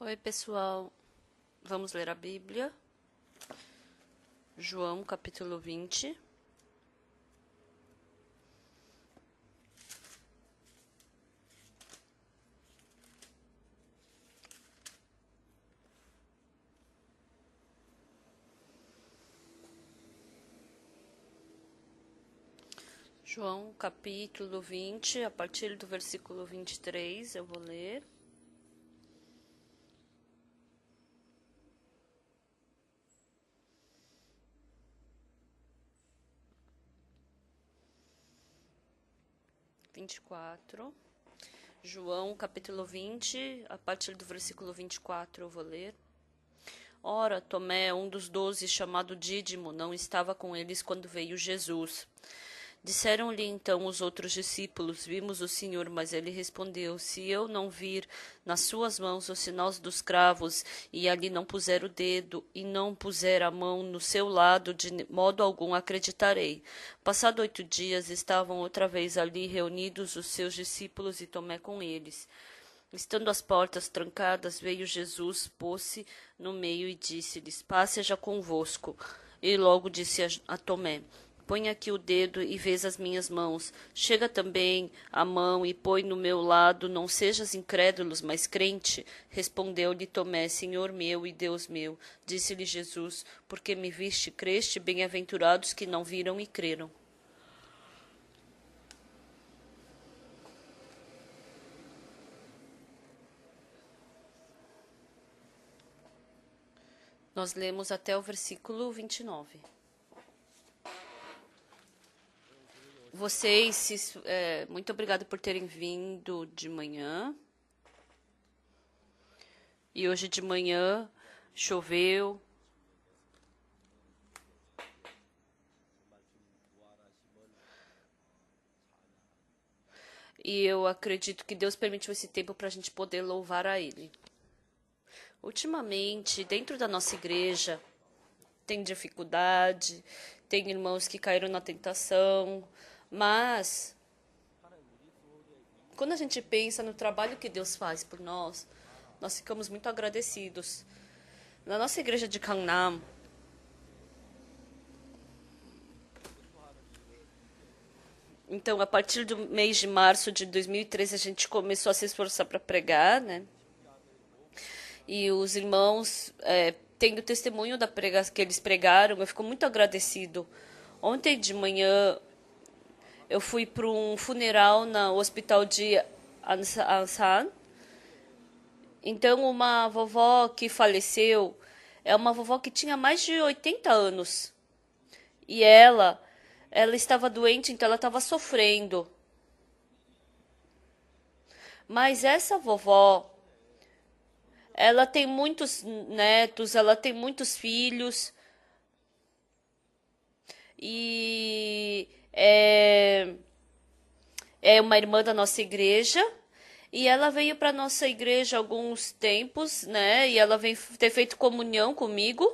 Oi, pessoal. Vamos ler a Bíblia. João, capítulo 20. João, capítulo 20, a partir do versículo 23, eu vou ler. João, capítulo 20, a partir do versículo 24, eu vou ler. Ora, Tomé, um dos 12, chamado Dídimo, não estava com eles quando veio Jesus. Disseram-lhe então os outros discípulos: Vimos o Senhor. Mas ele respondeu: Se eu não vir nas suas mãos os sinais dos cravos, e ali não puser o dedo, e não puser a mão no seu lado, de modo algum acreditarei. Passado 8 dias, estavam outra vez ali reunidos os seus discípulos e Tomé com eles. Estando as portas trancadas, veio Jesus, pôs-se no meio e disse-lhes: Paz seja convosco. E logo disse a Tomé: Põe aqui o dedo e vês as minhas mãos. Chega também a mão e põe no meu lado. Não sejas incrédulos, mas crente. Respondeu-lhe Tomé: Senhor meu e Deus meu. Disse-lhe Jesus: Porque me viste, creste? Bem-aventurados que não viram e creram. Nós lemos até o versículo 29. Vocês, muito obrigado por terem vindo de manhã. E hoje de manhã choveu. E eu acredito que Deus permitiu esse tempo para a gente poder louvar a Ele. Ultimamente, dentro da nossa igreja, tem dificuldade, tem irmãos que caíram na tentação, mas quando a gente pensa no trabalho que Deus faz por nós, nós ficamos muito agradecidos. Na nossa igreja de Gangnam, então, a partir do mês de março de 2013, a gente começou a se esforçar para pregar, né? E os irmãos, tendo testemunho da pregação que eles pregaram, eu fico muito agradecido. Ontem de manhã, eu fui para um funeral no hospital de Ansan. Então, uma vovó que faleceu é uma vovó que tinha mais de 80 anos. E ela estava doente, então ela estava sofrendo. Mas essa vovó, ela tem muitos netos, ela tem muitos filhos. E é uma irmã da nossa igreja. E ela veio para nossa igreja há alguns tempos, né? E ela vem ter feito comunhão comigo.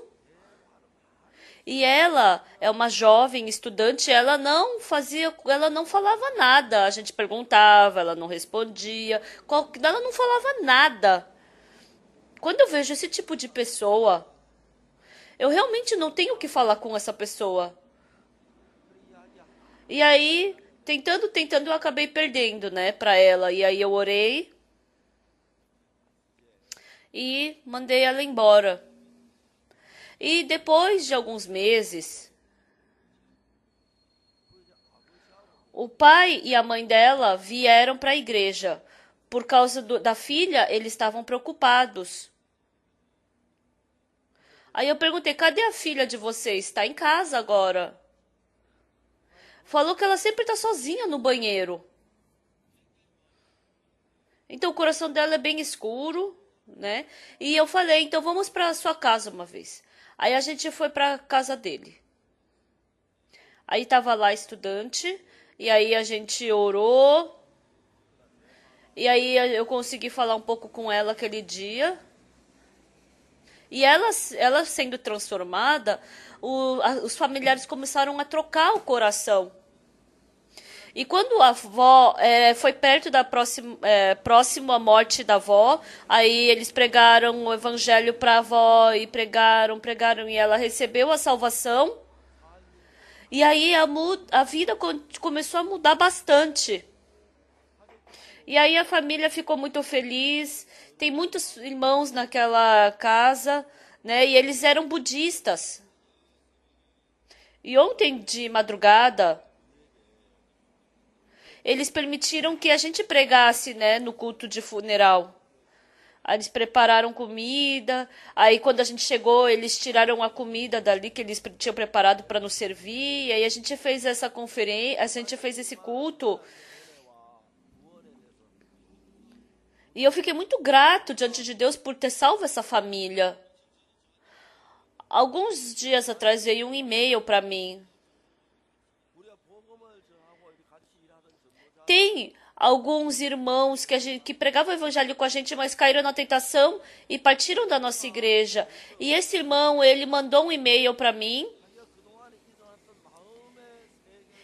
E ela é uma jovem estudante, ela não falava nada. A gente perguntava, ela não respondia, ela não falava nada. Quando eu vejo esse tipo de pessoa, eu realmente não tenho o que falar com essa pessoa. E aí, tentando, eu acabei perdendo, né, pra ela. E aí eu orei e mandei ela embora. E depois de alguns meses, o pai e a mãe dela vieram para a igreja. Por causa da filha, eles estavam preocupados. Aí eu perguntei: cadê a filha de vocês? Está em casa agora. Falou que ela sempre está sozinha no banheiro. Então o coração dela é bem escuro, né? E eu falei: então vamos para sua casa uma vez. Aí a gente foi para casa dele. Aí tava lá estudante, e aí a gente orou. E aí eu consegui falar um pouco com ela aquele dia. E ela sendo transformada, os familiares começaram a trocar o coração. E quando a avó foi perto da próximo à morte da avó, aí eles pregaram o evangelho para a avó e pregaram e ela recebeu a salvação. E aí a vida começou a mudar bastante. E aí a família ficou muito feliz. Tem muitos irmãos naquela casa, né? E eles eram budistas. E ontem de madrugada, eles permitiram que a gente pregasse, né, no culto de funeral. Aí eles prepararam comida. Aí quando a gente chegou, eles tiraram a comida dali que eles tinham preparado para nos servir. E aí a gente fez essa conferência, a gente fez esse culto. E eu fiquei muito grato diante de Deus por ter salvo essa família. Alguns dias atrás veio um e-mail para mim. Tem alguns irmãos que pregavam o evangelho com a gente, mas caíram na tentação e partiram da nossa igreja. E esse irmão, ele mandou um e-mail para mim.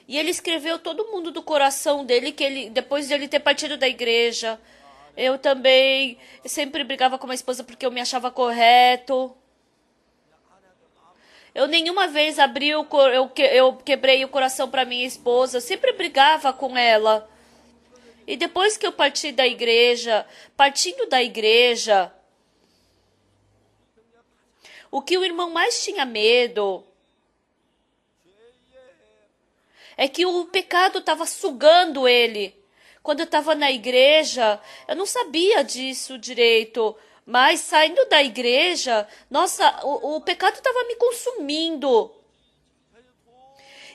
E ele escreveu todo mundo do coração dele, depois de ele ter partido da igreja. Eu também sempre brigava com a minha esposa porque eu me achava correto. Eu nenhuma vez eu quebrei o coração para minha esposa. Eu sempre brigava com ela. E depois que eu partindo da igreja, o que o irmão mais tinha medo é que o pecado estava sugando ele. Quando eu estava na igreja, eu não sabia disso direito, mas saindo da igreja, nossa, o pecado estava me consumindo.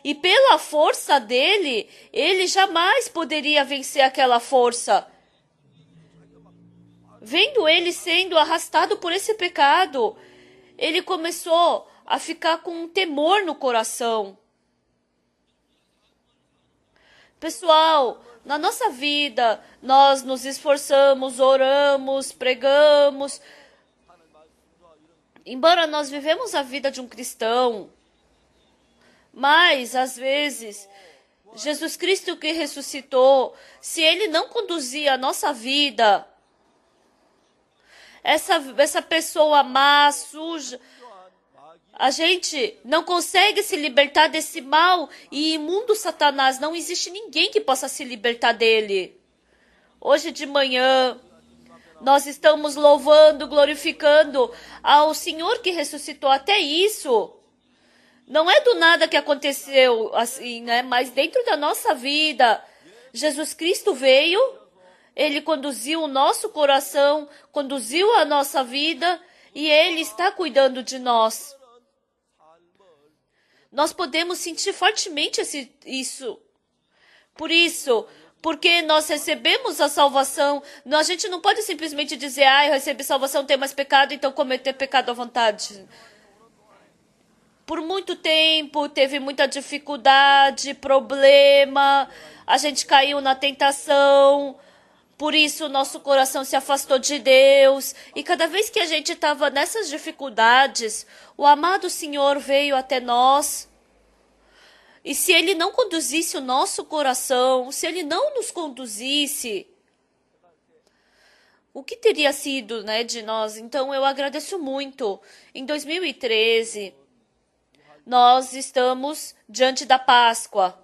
E pela força dele, ele jamais poderia vencer aquela força. Vendo ele sendo arrastado por esse pecado, ele começou a ficar com um temor no coração. Pessoal, na nossa vida, nós nos esforçamos, oramos, pregamos. Embora nós vivemos a vida de um cristão, mas, às vezes, Jesus Cristo que ressuscitou, se Ele não conduzir a nossa vida, essa pessoa má, suja, a gente não consegue se libertar desse mal e imundo Satanás. Não existe ninguém que possa se libertar dele. Hoje de manhã, nós estamos louvando, glorificando ao Senhor que ressuscitou. Até isso não é do nada que aconteceu assim, né? Mas dentro da nossa vida, Jesus Cristo veio, Ele conduziu o nosso coração, conduziu a nossa vida e Ele está cuidando de nós. Nós podemos sentir fortemente isso. Por isso, porque nós recebemos a salvação, a gente não pode simplesmente dizer, eu recebi salvação, não tenho mais pecado, então cometer pecado à vontade. Por muito tempo, teve muita dificuldade, problema, a gente caiu na tentação, por isso nosso coração se afastou de Deus. E cada vez que a gente estava nessas dificuldades, o amado Senhor veio até nós. E se Ele não conduzisse o nosso coração, se Ele não nos conduzisse, o que teria sido, né, de nós? Então eu agradeço muito. Em 2013... nós estamos diante da Páscoa.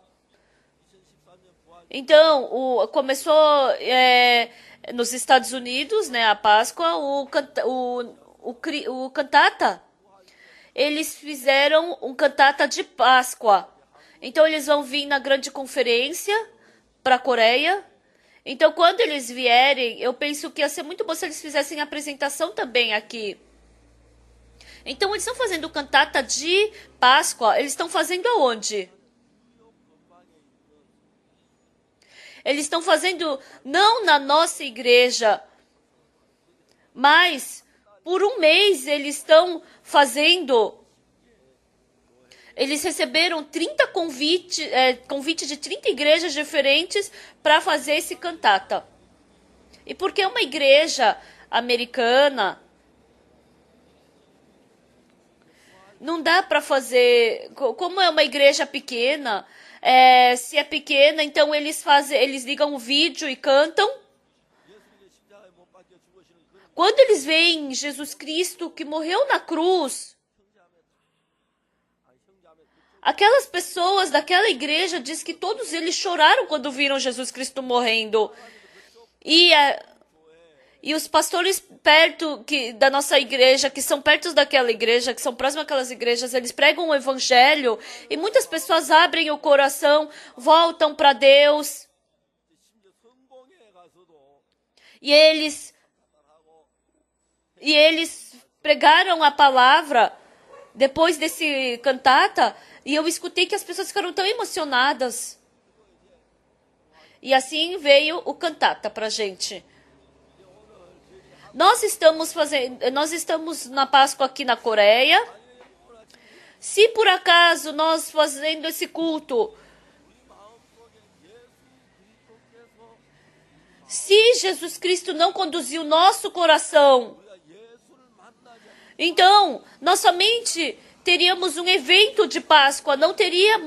Então, começou nos Estados Unidos, né, a Páscoa, o cantata. Eles fizeram um cantata de Páscoa. Então, eles vão vir na grande conferência para a Coreia. Então, quando eles vierem, eu penso que ia ser muito bom se eles fizessem a apresentação também aqui. Então, eles estão fazendo cantata de Páscoa. Eles estão fazendo aonde? Eles estão fazendo não na nossa igreja, mas por um mês eles estão fazendo. Eles receberam 30 convite de 30 igrejas diferentes para fazer esse cantata. E porque é uma igreja americana, Não dá para fazer. Como é uma igreja pequena, se é pequena, então eles ligam o vídeo e cantam. Quando eles veem Jesus Cristo que morreu na cruz, aquelas pessoas daquela igreja diz que todos eles choraram quando viram Jesus Cristo morrendo. E os pastores perto da nossa igreja, que são perto daquela igreja, que são próximos àquelas igrejas, eles pregam o evangelho e muitas pessoas abrem o coração, voltam para Deus. E eles pregaram a palavra depois desse cantata e eu escutei que as pessoas ficaram tão emocionadas. E assim veio o cantata pra gente. Nós estamos na Páscoa aqui na Coreia. Se por acaso nós fazendo esse culto, se Jesus Cristo não conduziu o nosso coração, então nós somente teríamos um evento de Páscoa, não teria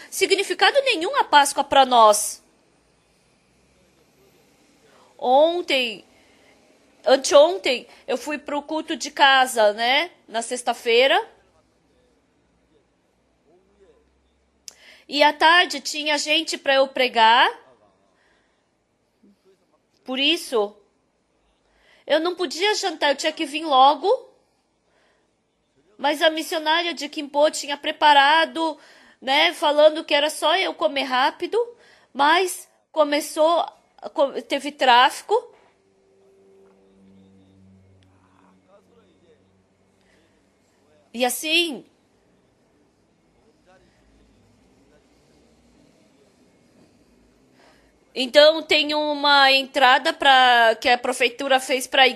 significado nenhum a Páscoa para nós. Anteontem, eu fui para o culto de casa, né? Na sexta-feira. E à tarde tinha gente para eu pregar. Por isso, eu não podia jantar, eu tinha que vir logo. Mas a missionária de Kimpo tinha preparado, né? Falando que era só eu comer rápido. Mas teve tráfico. E assim, então tem uma entrada que a prefeitura fez para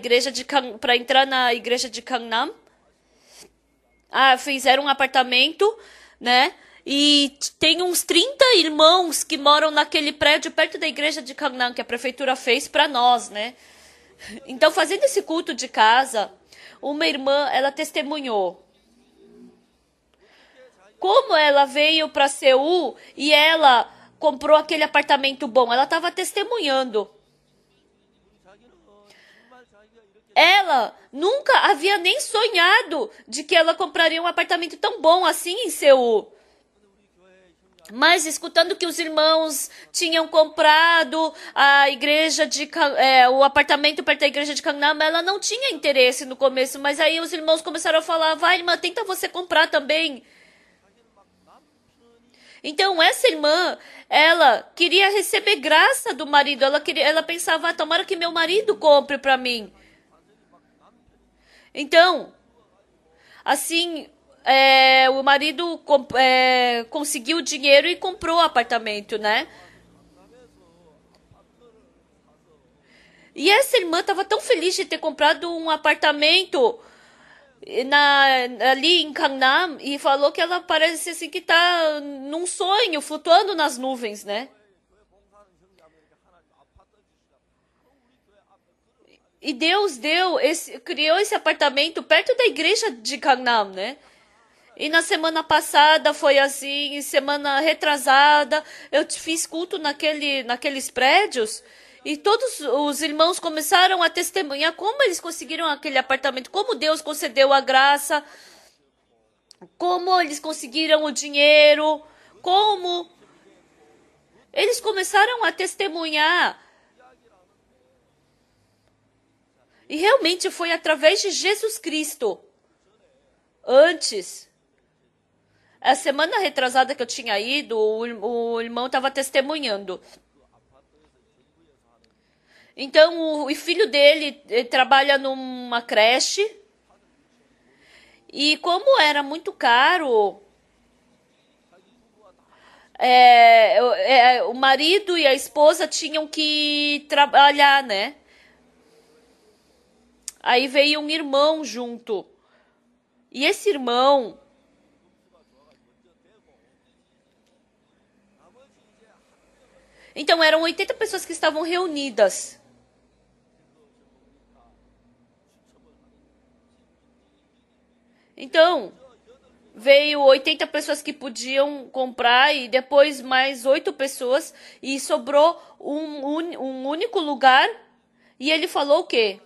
entrar na igreja de Gangnam. Fizeram um apartamento, né? E tem uns 30 irmãos que moram naquele prédio perto da igreja de Gangnam que a prefeitura fez para nós, né? Então, fazendo esse culto de casa, uma irmã, ela testemunhou como ela veio para Seul e ela comprou aquele apartamento bom. Ela estava testemunhando. Ela nunca havia nem sonhado de que ela compraria um apartamento tão bom assim em Seul. Mas escutando que os irmãos tinham comprado o apartamento perto da igreja de Gangnam, ela não tinha interesse no começo. Mas aí os irmãos começaram a falar: vai, irmã, tenta você comprar também. Então, essa irmã, ela queria receber graça do marido. Ela pensava: tomara que meu marido compre para mim. Então, assim, o marido conseguiu o dinheiro e comprou o apartamento, né? E essa irmã estava tão feliz de ter comprado um apartamento ali em Gangnam e falou que ela parece assim que tá num sonho, flutuando nas nuvens, né? E Deus criou esse apartamento perto da igreja de Gangnam, né? E na semana passada foi assim, semana retrasada, eu fiz culto naqueles prédios e todos os irmãos começaram a testemunhar como eles conseguiram aquele apartamento, como Deus concedeu a graça, como eles conseguiram o dinheiro, como eles começaram a testemunhar. E realmente foi através de Jesus Cristo. Antes, a semana retrasada que eu tinha ido, o irmão estava testemunhando. Então, o filho dele trabalha numa creche. E como era muito caro, o marido e a esposa tinham que trabalhar, né? Aí veio um irmão junto. E esse irmão, então eram 80 pessoas que estavam reunidas. Então, veio 80 pessoas que podiam comprar e depois mais 8 pessoas e sobrou um único lugar. E ele falou o quê?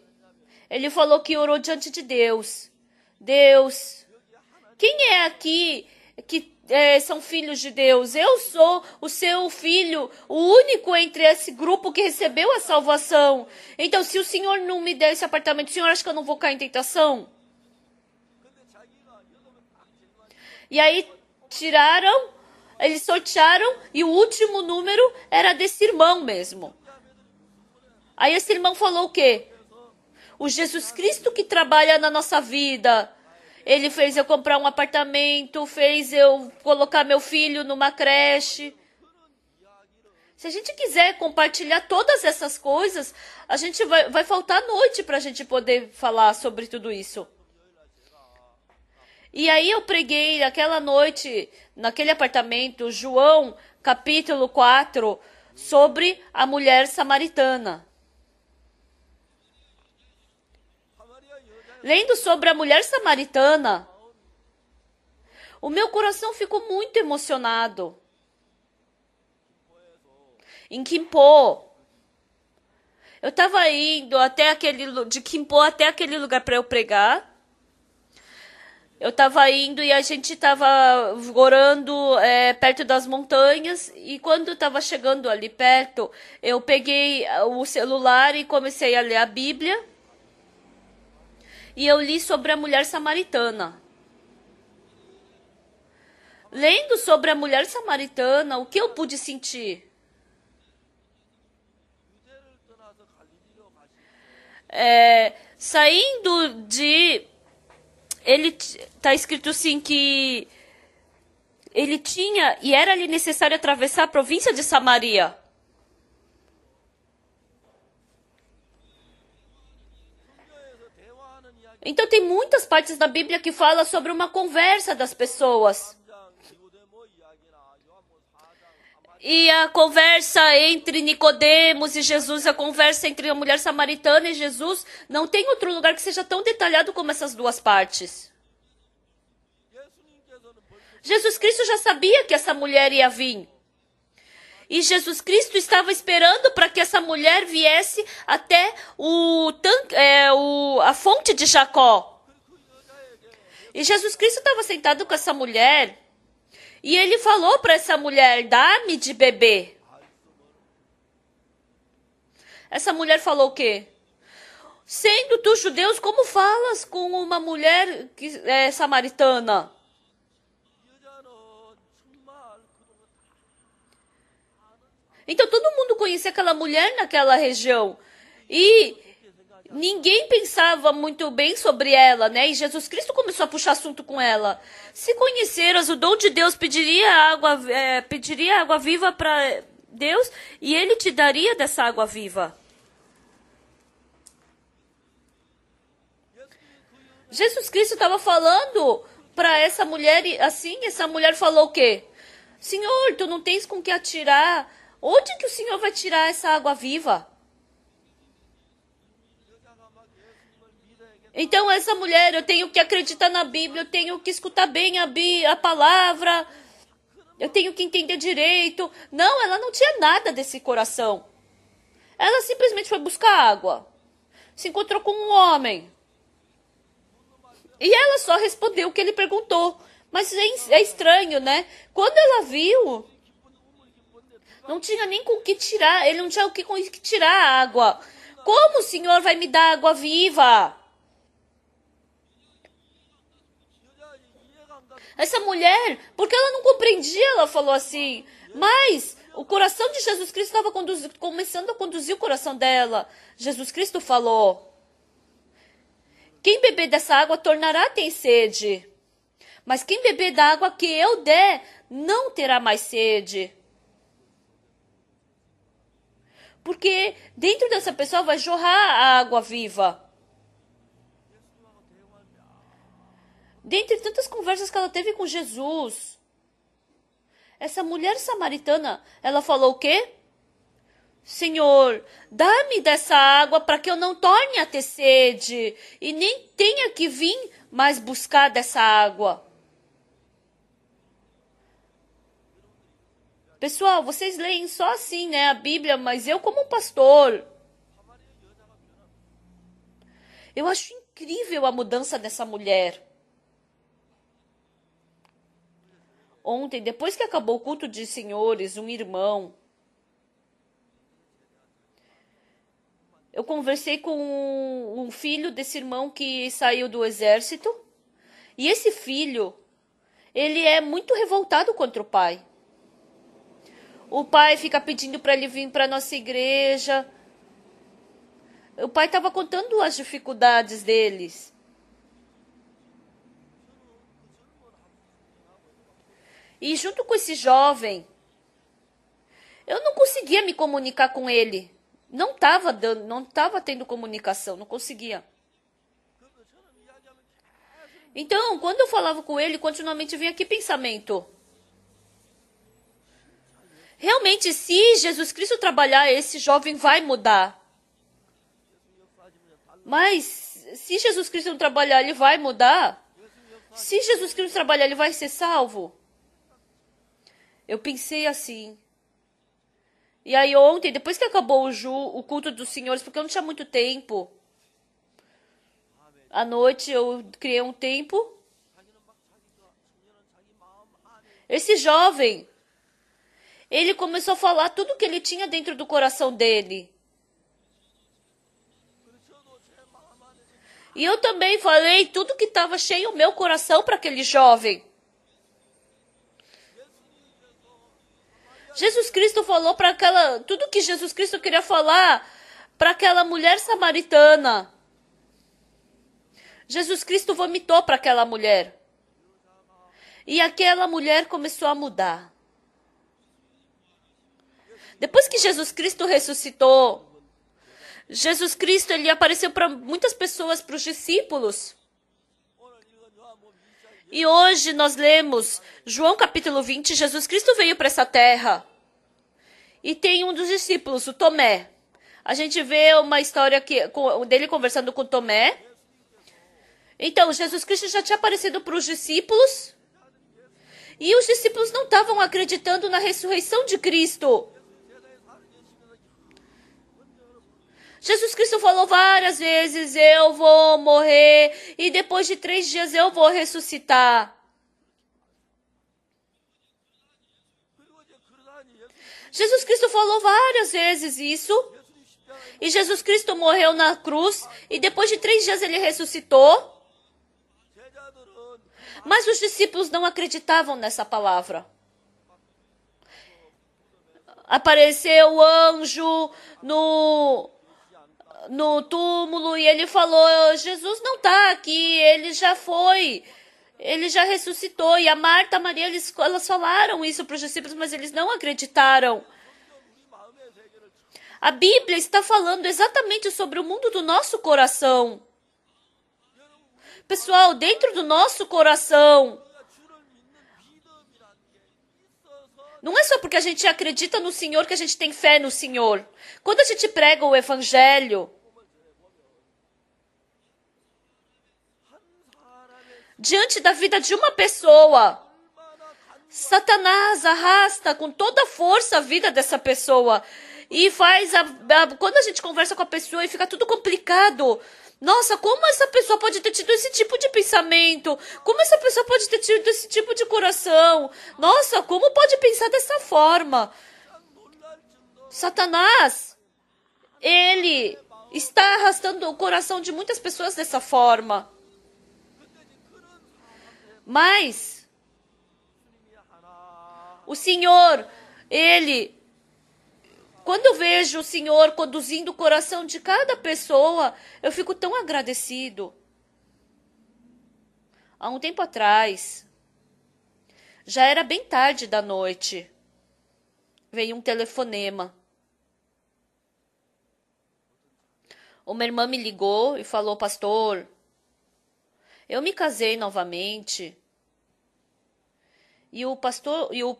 Ele falou que orou diante de Deus. Deus, quem é aqui que são filhos de Deus? Eu sou o seu filho, o único entre esse grupo que recebeu a salvação. Então, se o Senhor não me der esse apartamento, o Senhor acha que eu não vou cair em tentação? E aí tiraram, eles sortearam e o último número era desse irmão mesmo. Aí esse irmão falou o quê? O Jesus Cristo que trabalha na nossa vida. Ele fez eu comprar um apartamento, fez eu colocar meu filho numa creche. Se a gente quiser compartilhar todas essas coisas, a gente vai faltar noite para a gente poder falar sobre tudo isso. E aí eu preguei aquela noite, naquele apartamento, João, capítulo 4, sobre a mulher samaritana. Lendo sobre a mulher samaritana, o meu coração ficou muito emocionado. Em Kimpo, eu estava indo de Kimpo até aquele lugar para eu pregar. Eu estava indo e a gente estava orando perto das montanhas. E quando estava chegando ali perto, eu peguei o celular e comecei a ler a Bíblia. E eu li sobre a mulher samaritana. Lendo sobre a mulher samaritana, o que eu pude sentir? Saindo de... Ele está escrito assim que ele tinha e era-lhe necessário atravessar a província de Samaria. Então tem muitas partes da Bíblia que fala sobre uma conversa das pessoas. E a conversa entre Nicodemos e Jesus, a conversa entre a mulher samaritana e Jesus, não tem outro lugar que seja tão detalhado como essas duas partes. Jesus Cristo já sabia que essa mulher ia vir. E Jesus Cristo estava esperando para que essa mulher viesse até a fonte de Jacó. E Jesus Cristo estava sentado com essa mulher. E ele falou para essa mulher, dá-me de beber. Essa mulher falou o quê? Sendo tu judeus, como falas com uma mulher samaritana? Então todo mundo conhecia aquela mulher naquela região. E ninguém pensava muito bem sobre ela, né? E Jesus Cristo começou a puxar assunto com ela. Se conheceras o dom de Deus, pediria água viva para Deus e Ele te daria dessa água viva. Jesus Cristo estava falando para essa mulher assim, essa mulher falou o quê? Senhor, tu não tens com que atirar. Onde que o Senhor vai tirar essa água viva? Então essa mulher, eu tenho que acreditar na Bíblia, eu tenho que escutar bem a palavra, eu tenho que entender direito. Não, ela não tinha nada desse coração. Ela simplesmente foi buscar água. Se encontrou com um homem. E ela só respondeu o que ele perguntou. Mas é estranho, né? Quando ela viu, não tinha nem com o que tirar, ele não tinha com o que tirar a água. Como o Senhor vai me dar água viva? Essa mulher, porque ela não compreendia, ela falou assim, mas o coração de Jesus Cristo estava começando a conduzir o coração dela. Jesus Cristo falou, quem beber dessa água tornará a ter sede, mas quem beber da água que eu der, não terá mais sede. Porque dentro dessa pessoa vai jorrar a água viva. Dentre tantas conversas que ela teve com Jesus, essa mulher samaritana, ela falou o quê? Senhor, dá-me dessa água para que eu não torne a ter sede e nem tenha que vir mais buscar dessa água. Pessoal, vocês leem só assim, né, a Bíblia, mas eu como um pastor, eu acho incrível a mudança dessa mulher. Ontem, depois que acabou o culto de senhores, um irmão, eu conversei com um filho desse irmão que saiu do exército. E esse filho, ele é muito revoltado contra o pai. O pai fica pedindo para ele vir para nossa igreja. O pai estava contando as dificuldades deles. E junto com esse jovem, eu não conseguia me comunicar com ele. Não estava tendo comunicação, não conseguia. Então, quando eu falava com ele, continuamente vinha aqui pensamento. Realmente, se Jesus Cristo trabalhar, esse jovem vai mudar. Mas, se Jesus Cristo não trabalhar, ele vai mudar? Se Jesus Cristo trabalhar, ele vai ser salvo? Eu pensei assim. E aí ontem, depois que acabou o culto dos senhores, porque eu não tinha muito tempo, à noite eu criei um tempo. Esse jovem, ele começou a falar tudo que ele tinha dentro do coração dele. E eu também falei tudo que estava cheio o meu coração para aquele jovem. Jesus Cristo falou para aquela, tudo que Jesus Cristo queria falar para aquela mulher samaritana. Jesus Cristo vomitou para aquela mulher. E aquela mulher começou a mudar. Depois que Jesus Cristo ressuscitou, Jesus Cristo ele apareceu para muitas pessoas, para os discípulos. E hoje nós lemos João capítulo 20, Jesus Cristo veio para essa terra. E tem um dos discípulos, o Tomé. A gente vê uma história dele conversando com Tomé. Então, Jesus Cristo já tinha aparecido para os discípulos. E os discípulos não estavam acreditando na ressurreição de Cristo. Jesus Cristo falou várias vezes, eu vou morrer e depois de 3 dias eu vou ressuscitar. Jesus Cristo falou várias vezes isso. E Jesus Cristo morreu na cruz e depois de 3 dias ele ressuscitou. Mas os discípulos não acreditavam nessa palavra. Apareceu o anjo no túmulo e ele falou, Jesus não está aqui, ele já foi, ele já ressuscitou. E a Marta e a Maria, elas falaram isso para os discípulos, mas eles não acreditaram. A Bíblia está falando exatamente sobre o mundo do nosso coração. Pessoal, dentro do nosso coração, não é só porque a gente acredita no Senhor que a gente tem fé no Senhor. Quando a gente prega o Evangelho, diante da vida de uma pessoa, Satanás arrasta com toda a força a vida dessa pessoa. E quando a gente conversa com a pessoa e fica tudo complicado. Nossa, como essa pessoa pode ter tido esse tipo de pensamento? Como essa pessoa pode ter tido esse tipo de coração? Nossa, como pode pensar dessa forma? Satanás, ele está arrastando o coração de muitas pessoas dessa forma. Mas o Senhor, quando eu vejo o Senhor conduzindo o coração de cada pessoa, eu fico tão agradecido. Há um tempo atrás, já era bem tarde da noite, veio um telefonema. Uma irmã me ligou e falou, pastor, eu me casei novamente E o pastor e eu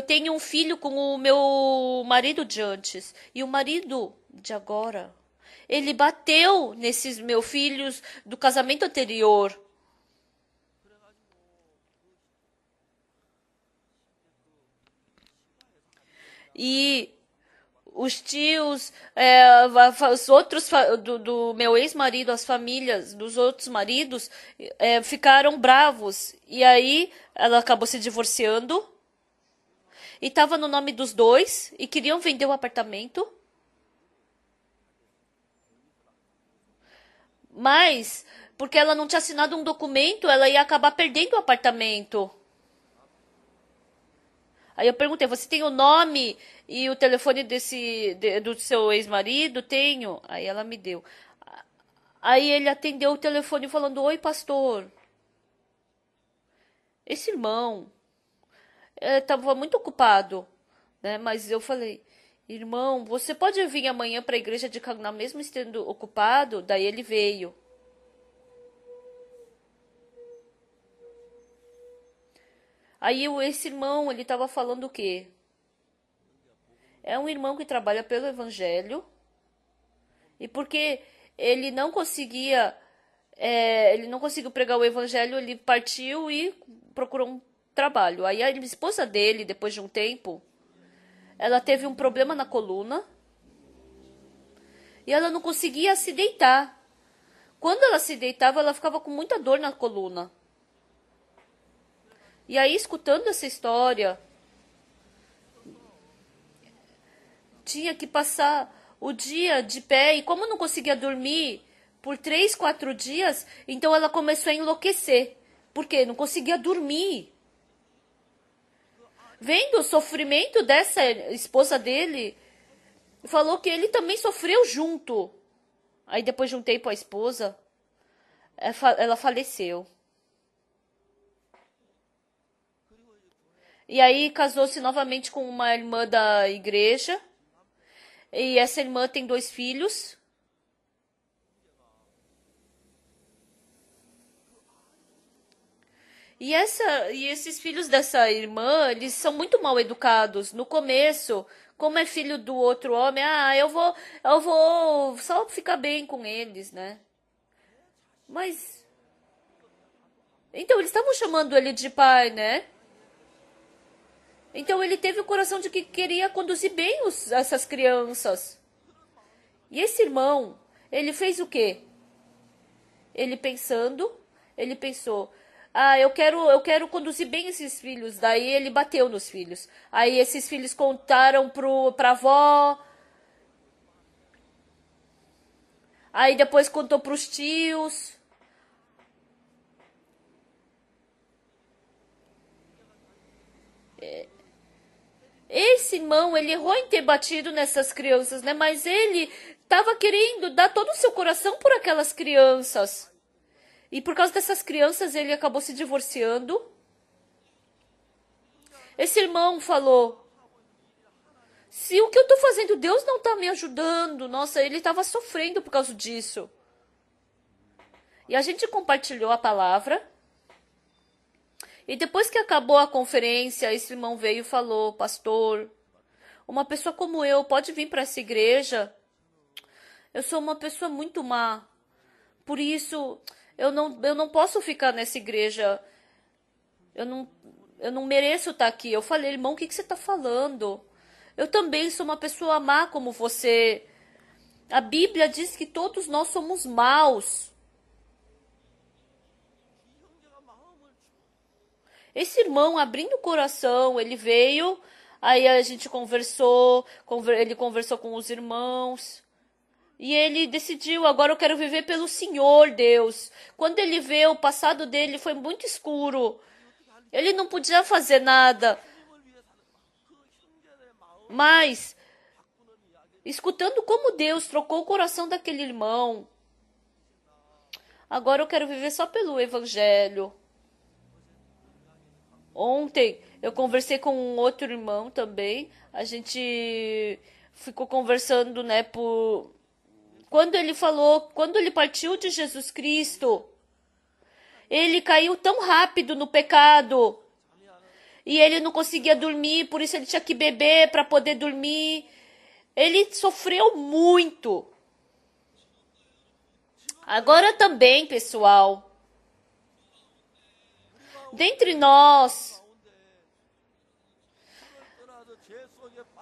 tenho um filho com o meu marido de antes. E o marido de agora, ele bateu nesses meus filhos do casamento anterior. E os tios, os outros do meu ex-marido, as famílias dos outros maridos, ficaram bravos. E aí ela acabou se divorciando. E estava no nome dos dois. E queriam vender o apartamento. Mas, porque ela não tinha assinado um documento, ela ia acabar perdendo o apartamento. Aí eu perguntei, você tem o nome e o telefone do seu ex-marido? Tenho. Aí ela me deu. Aí ele atendeu o telefone falando, oi, pastor. Esse irmão estava muito ocupado, né? Mas eu falei, irmão, você pode vir amanhã para a igreja de Cagná mesmo estando ocupado? Daí ele veio. Aí esse irmão, ele estava falando o quê? É um irmão que trabalha pelo evangelho. E porque ele não conseguiu pregar o evangelho, ele partiu e procurou um trabalho. Aí a esposa dele, depois de um tempo, ela teve um problema na coluna e ela não conseguia se deitar. Quando ela se deitava, ela ficava com muita dor na coluna. E aí, escutando essa história, tinha que passar o dia de pé e como não conseguia dormir por 3, 4 dias, então ela começou a enlouquecer. Por quê? Não conseguia dormir. Vendo o sofrimento dessa esposa dele, falou que ele também sofreu junto. Aí depois de um tempo a esposa, ela faleceu. E aí casou-se novamente com uma irmã da igreja. E essa irmã tem 2 filhos. E esses filhos dessa irmã, eles são muito mal educados. No começo, como é filho do outro homem, eu vou só ficar bem com eles, né? Mas, então eles estavam chamando ele de pai, né? Então ele teve o coração de que queria conduzir bem essas crianças. E esse irmão, ele fez o quê? Ele pensando, ele pensou, eu quero conduzir bem esses filhos. Daí ele bateu nos filhos. Aí esses filhos contaram pra avó. Aí depois contou pros tios. Esse irmão, ele errou em ter batido nessas crianças, né? Mas ele estava querendo dar todo o seu coração por aquelas crianças. E por causa dessas crianças, ele acabou se divorciando. Esse irmão falou: se o que eu estou fazendo, Deus não está me ajudando. Nossa, ele estava sofrendo por causa disso. E a gente compartilhou a palavra. E depois que acabou a conferência, esse irmão veio e falou: pastor, uma pessoa como eu pode vir para essa igreja? Eu sou uma pessoa muito má. Por isso, eu não posso ficar nessa igreja. Eu não mereço estar aqui. Eu falei, irmão, o que você está falando? Eu também sou uma pessoa má como você. A Bíblia diz que todos nós somos maus. Esse irmão, abrindo o coração, ele veio, aí a gente conversou, ele conversou com os irmãos. E ele decidiu, agora eu quero viver pelo Senhor, Deus. Quando ele vê, o passado dele foi muito escuro. Ele não podia fazer nada. Mas, escutando como Deus trocou o coração daquele irmão, agora eu quero viver só pelo Evangelho. Ontem eu conversei com um outro irmão também. A gente ficou conversando, né, quando ele partiu de Jesus Cristo, Ele caiu tão rápido no pecado. E ele não conseguia dormir, por isso ele tinha que beber para poder dormir. Ele sofreu muito. Agora também, pessoal, dentre nós,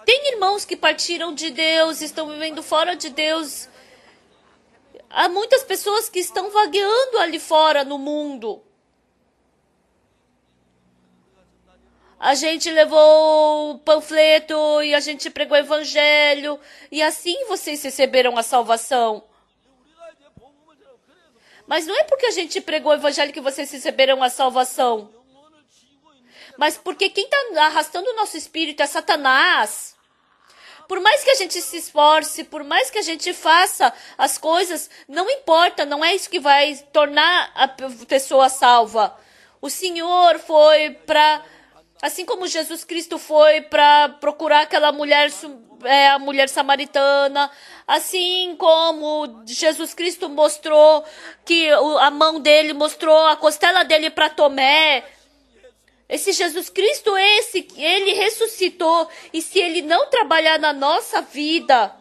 tem irmãos que partiram de Deus, estão vivendo fora de Deus. Há muitas pessoas que estão vagueando ali fora no mundo. A gente levou o panfleto e a gente pregou o evangelho. E assim vocês receberam a salvação. Mas não é porque a gente pregou o evangelho que vocês receberam a salvação. Mas porque quem está arrastando o nosso espírito é Satanás. Por mais que a gente se esforce, por mais que a gente faça as coisas, não importa, não é isso que vai tornar a pessoa salva. O Senhor foi para... Assim como Jesus Cristo foi para procurar aquela mulher, a mulher samaritana, assim como Jesus Cristo mostrou que a mão dele mostrou a costela dele para Tomé. Esse Jesus Cristo, ele ressuscitou. E se ele não trabalhar na nossa vida,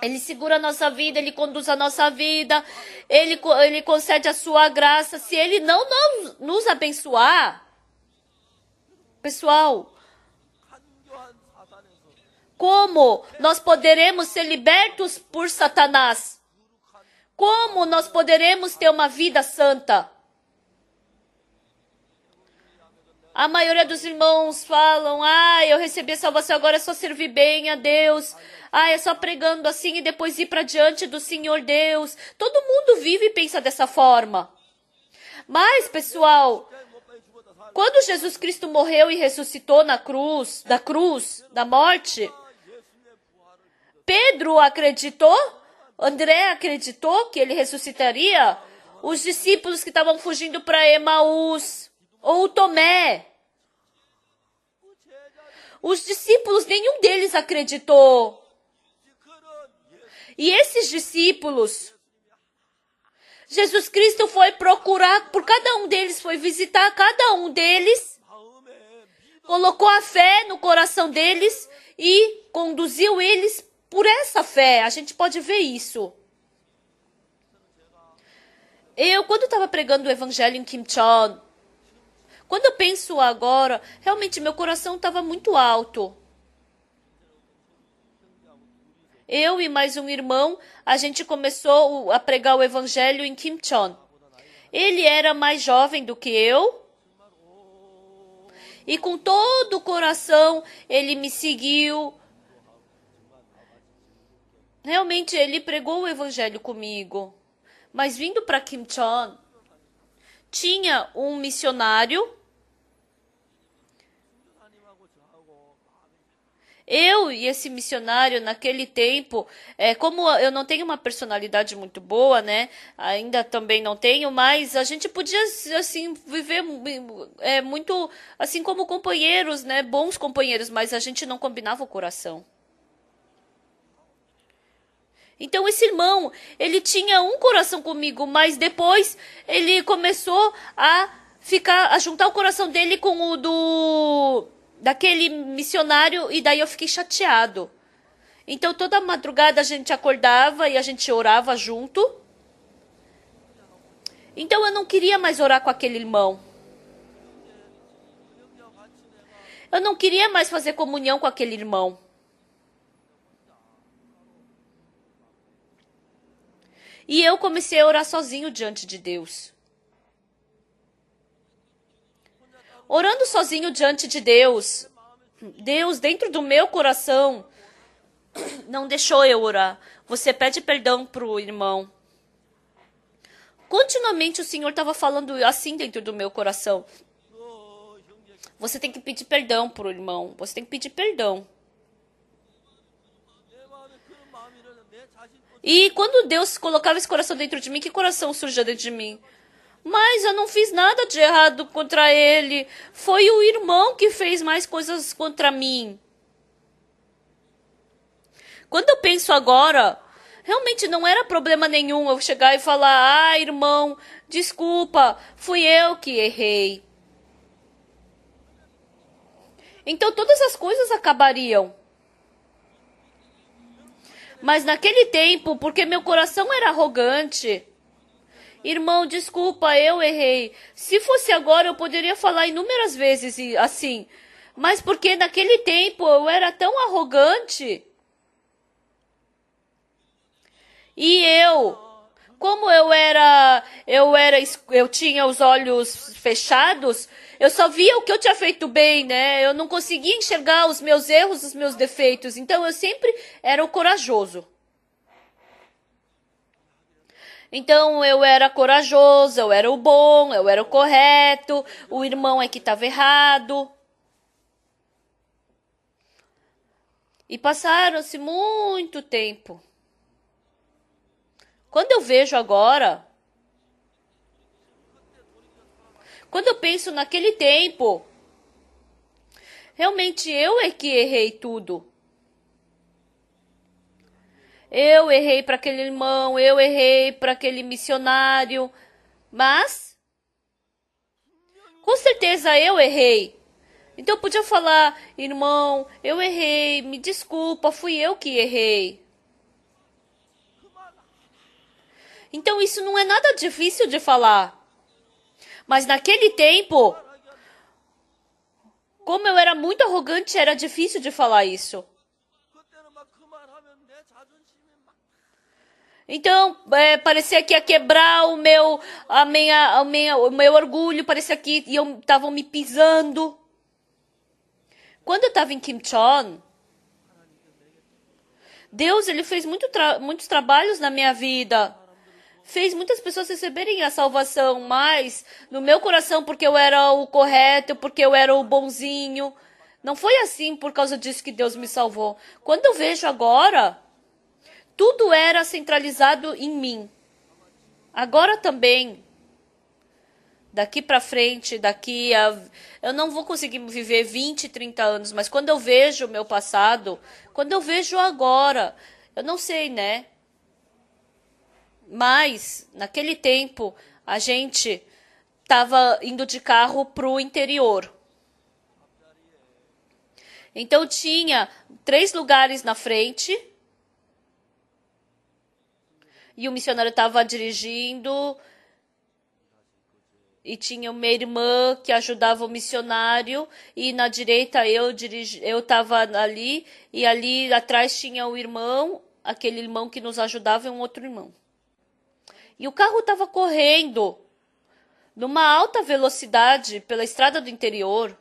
ele segura a nossa vida, ele conduz a nossa vida, ele concede a sua graça. Se ele não nos abençoar, pessoal, como nós poderemos ser libertos por Satanás? Como nós poderemos ter uma vida santa? A maioria dos irmãos falam, eu recebi a salvação, agora é só servir bem a Deus. É só pregando assim e depois ir para diante do Senhor Deus. Todo mundo vive e pensa dessa forma. Mas, pessoal, quando Jesus Cristo morreu e ressuscitou da morte, Pedro acreditou, André acreditou que ele ressuscitaria, os discípulos que estavam fugindo para Emaús, ou Tomé. Os discípulos, nenhum deles acreditou. E esses discípulos, Jesus Cristo foi procurar por cada um deles, foi visitar cada um deles, colocou a fé no coração deles e conduziu eles por essa fé. A gente pode ver isso. Quando estava pregando o evangelho em Kimcheon, quando eu penso agora, realmente meu coração estava muito alto. Eu e mais um irmão, a gente começou a pregar o evangelho em Kimcheon. Ele era mais jovem do que eu. E com todo o coração, ele me seguiu. Realmente, ele pregou o evangelho comigo. Mas vindo para Kimcheon, tinha um missionário. Eu e esse missionário, naquele tempo, como eu não tenho uma personalidade muito boa, né? Ainda também não tenho, mas a gente podia, assim, viver muito, assim como companheiros, né? Bons companheiros, mas a gente não combinava o coração. Então, esse irmão, ele tinha um coração comigo, mas depois ele começou a juntar o coração dele com o daquele missionário, e daí eu fiquei chateado. Então, toda madrugada a gente acordava e a gente orava junto. Então, eu não queria mais orar com aquele irmão. Eu não queria mais fazer comunhão com aquele irmão. E eu comecei a orar sozinho diante de Deus. Orando sozinho diante de Deus, Deus dentro do meu coração não deixou eu orar. Você pede perdão para o irmão. Continuamente o Senhor estava falando assim dentro do meu coração. Você tem que pedir perdão para o irmão. Você tem que pedir perdão. E quando Deus colocava esse coração dentro de mim, que coração surgia dentro de mim? Mas eu não fiz nada de errado contra ele. Foi o irmão que fez mais coisas contra mim. Quando eu penso agora, Realmente não era problema nenhum eu chegar e falar: ah, irmão, desculpa, fui eu que errei. Então todas as coisas acabariam. Mas naquele tempo, porque meu coração era arrogante, irmão, desculpa, eu errei. Se fosse agora, eu poderia falar inúmeras vezes assim. Mas porque naquele tempo eu era tão arrogante. E como eu tinha os olhos fechados, eu só via o que eu tinha feito bem, né? Eu não conseguia enxergar os meus erros, os meus defeitos. Então eu sempre era o corajoso. Então eu era corajoso, eu era o bom, eu era o correto, o irmão é que estava errado. E passaram-se muito tempo. Quando eu vejo agora, quando eu penso naquele tempo, realmente eu é que errei tudo. Eu errei para aquele irmão, eu errei para aquele missionário, mas com certeza eu errei. Então eu podia falar: irmão, eu errei, me desculpa, fui eu que errei. Então isso não é nada difícil de falar. Mas naquele tempo, como eu era muito arrogante, era difícil de falar isso. Então, parecia que ia quebrar o meu orgulho, parecia que estavam me pisando. Quando eu estava em Kimchon, Deus ele fez muitos trabalhos na minha vida. Fez muitas pessoas receberem a salvação, mas no meu coração, porque eu era o correto, porque eu era o bonzinho. Não foi assim por causa disso que Deus me salvou. Quando eu vejo agora, tudo era centralizado em mim. Agora também, daqui pra frente, eu não vou conseguir viver 20, 30 anos, mas quando eu vejo o meu passado, quando eu vejo agora, eu não sei, né? Mas, naquele tempo, a gente estava indo de carro pro interior. Então tinha 3 lugares na frente. E o missionário estava dirigindo. E tinha uma irmã que ajudava o missionário. E na direita eu estava ali. E ali atrás tinha o irmão, aquele irmão que nos ajudava e um outro irmão. E o carro estava correndo numa alta velocidade pela estrada do interior.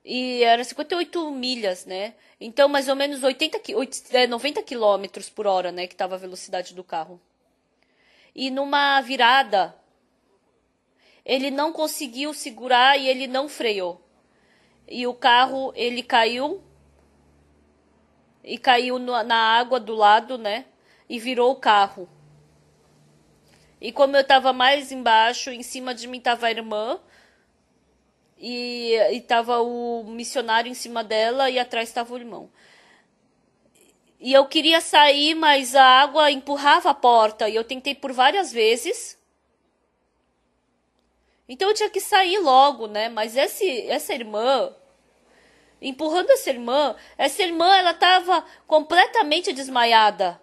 E era 58 milhas, né? Então, mais ou menos 90 quilômetros por hora, né? Que estava a velocidade do carro. E numa virada, ele não conseguiu segurar e ele não freou. E o carro, ele caiu. E caiu na água do lado, né? E virou o carro. E como eu estava mais embaixo, em cima de mim estava a irmã. E estava o missionário em cima dela e atrás estava o irmão. E eu queria sair, mas a água empurrava a porta. E eu tentei por várias vezes. Então eu tinha que sair logo, né? Mas essa irmã, empurrando essa irmã ela estava completamente desmaiada.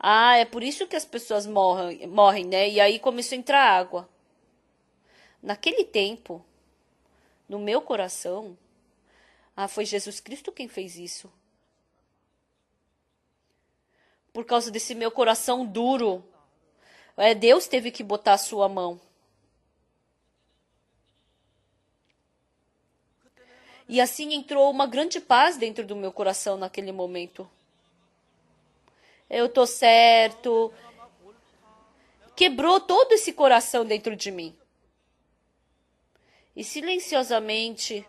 Ah, é por isso que as pessoas morrem, né? E aí começou a entrar água. Naquele tempo, no meu coração, foi Jesus Cristo quem fez isso. Por causa desse meu coração duro, Deus teve que botar a sua mão. E assim entrou uma grande paz dentro do meu coração naquele momento. Eu tô certo. Quebrou todo esse coração dentro de mim. E silenciosamente,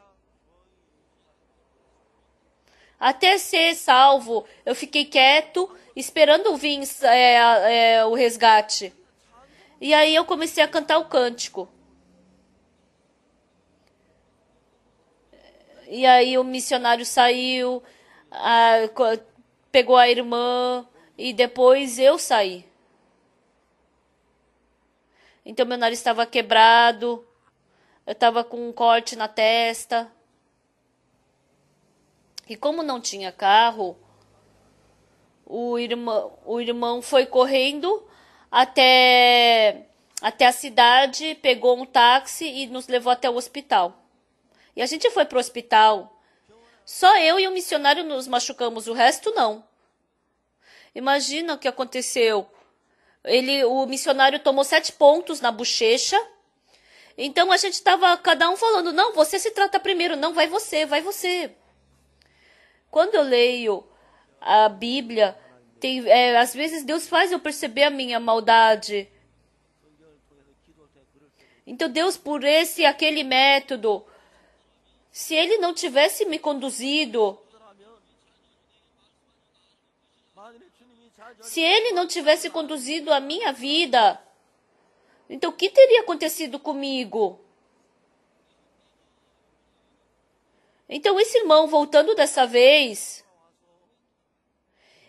até ser salvo, eu fiquei quieto, esperando vir o resgate. E aí eu comecei a cantar o cântico. E aí o missionário saiu, pegou a irmã e depois eu saí. Então meu nariz estava quebrado, eu estava com um corte na testa. E como não tinha carro, o irmão foi correndo até a cidade, pegou um táxi e nos levou até o hospital. E a gente foi pro hospital. Só eu e o missionário nos machucamos, o resto não. Imagina o que aconteceu. O missionário tomou 7 pontos na bochecha. Então a gente estava cada um falando, não, você se trata primeiro, não, vai você, vai você. Quando eu leio a Bíblia, às vezes Deus faz eu perceber a minha maldade. Então Deus, por esse e aquele método, se Ele não tivesse me conduzido, se Ele não tivesse conduzido a minha vida, então o que teria acontecido comigo? Então esse irmão, voltando dessa vez,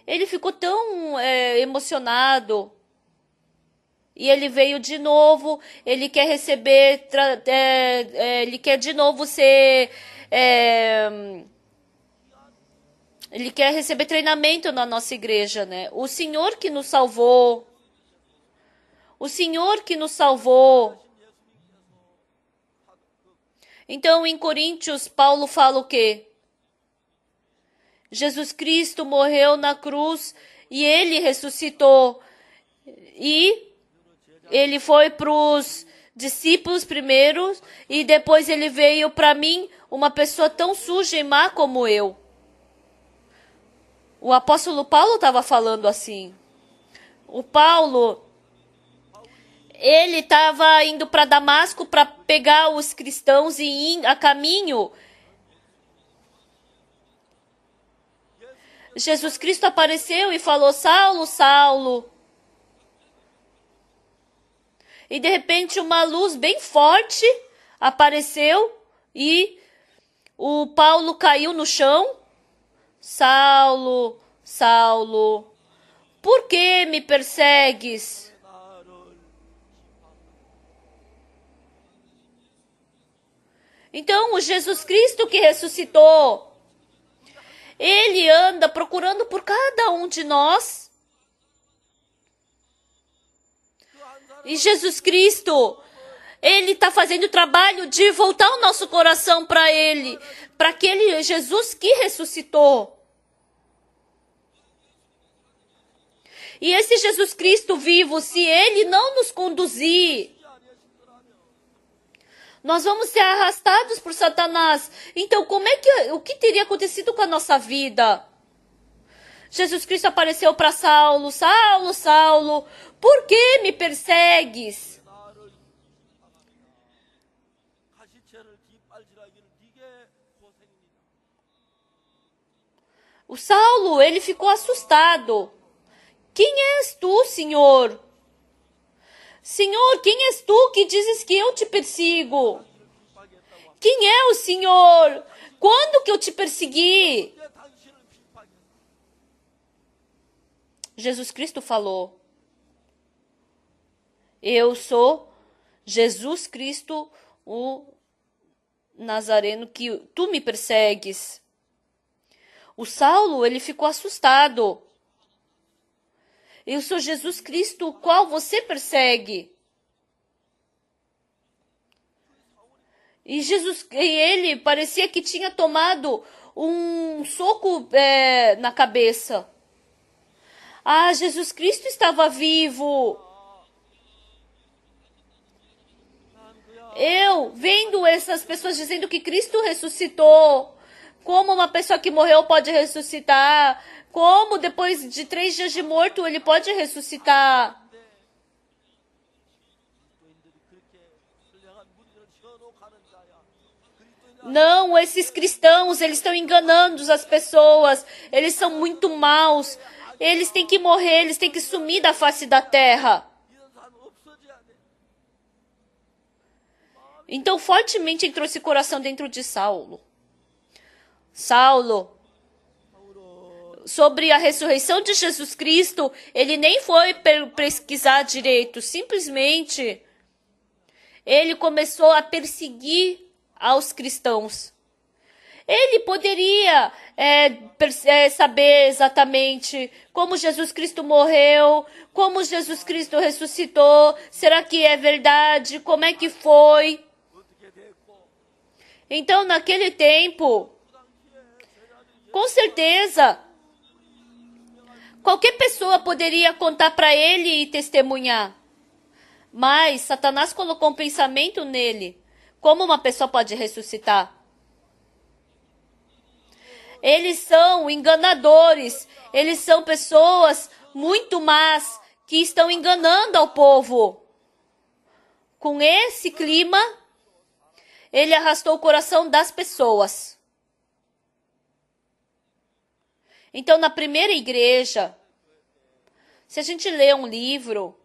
ele ficou tão emocionado. E ele veio de novo, ele quer receber, ele quer de novo ser... ele quer receber treinamento na nossa igreja, né? O Senhor que nos salvou. O Senhor que nos salvou. Então, em Coríntios, Paulo fala o quê? Jesus Cristo morreu na cruz e Ele ressuscitou. E Ele foi para os discípulos primeiro e depois Ele veio para mim, uma pessoa tão suja e má como eu. O apóstolo Paulo estava falando assim. O Paulo, ele estava indo para Damasco para pegar os cristãos e ir a caminho. Jesus Cristo apareceu e falou, Saulo, Saulo. E de repente uma luz bem forte apareceu e o Paulo caiu no chão. Saulo, Saulo, por que me persegues? Então, o Jesus Cristo que ressuscitou, Ele anda procurando por cada um de nós. E Jesus Cristo, Ele está fazendo o trabalho de voltar o nosso coração para Ele, para aquele Jesus que ressuscitou. E esse Jesus Cristo vivo, se Ele não nos conduzir, nós vamos ser arrastados por Satanás. Então, o que teria acontecido com a nossa vida? Jesus Cristo apareceu para Saulo, Saulo, Saulo, por que me persegues? O Saulo, ele ficou assustado. Quem és tu, Senhor? Senhor, quem és tu que dizes que eu te persigo? Quem é o Senhor? Quando que eu te persegui? Jesus Cristo falou, eu sou Jesus Cristo, o Nazareno, que tu me persegues. O Saulo, ele ficou assustado. Eu sou Jesus Cristo, o qual você persegue. E ele parecia que tinha tomado um soco na cabeça. Ah, Jesus Cristo estava vivo. Eu, vendo essas pessoas dizendo que Cristo ressuscitou, como uma pessoa que morreu pode ressuscitar, como depois de 3 dias de morto ele pode ressuscitar. Não, esses cristãos, eles estão enganando as pessoas, eles são muito maus, eles têm que morrer, eles têm que sumir da face da terra. Então, fortemente entrou esse coração dentro de Saulo. Saulo, sobre a ressurreição de Jesus Cristo, ele nem foi pesquisar direito. Simplesmente, ele começou a perseguir aos cristãos. Ele poderia saber exatamente como Jesus Cristo morreu, como Jesus Cristo ressuscitou, será que é verdade, como é que foi. Então, naquele tempo, com certeza, qualquer pessoa poderia contar para ele e testemunhar. Mas Satanás colocou um pensamento nele. Como uma pessoa pode ressuscitar? Eles são enganadores. Eles são pessoas muito más que estão enganando ao povo. Com esse clima, ele arrastou o coração das pessoas. Então, na primeira igreja, se a gente lê um livro,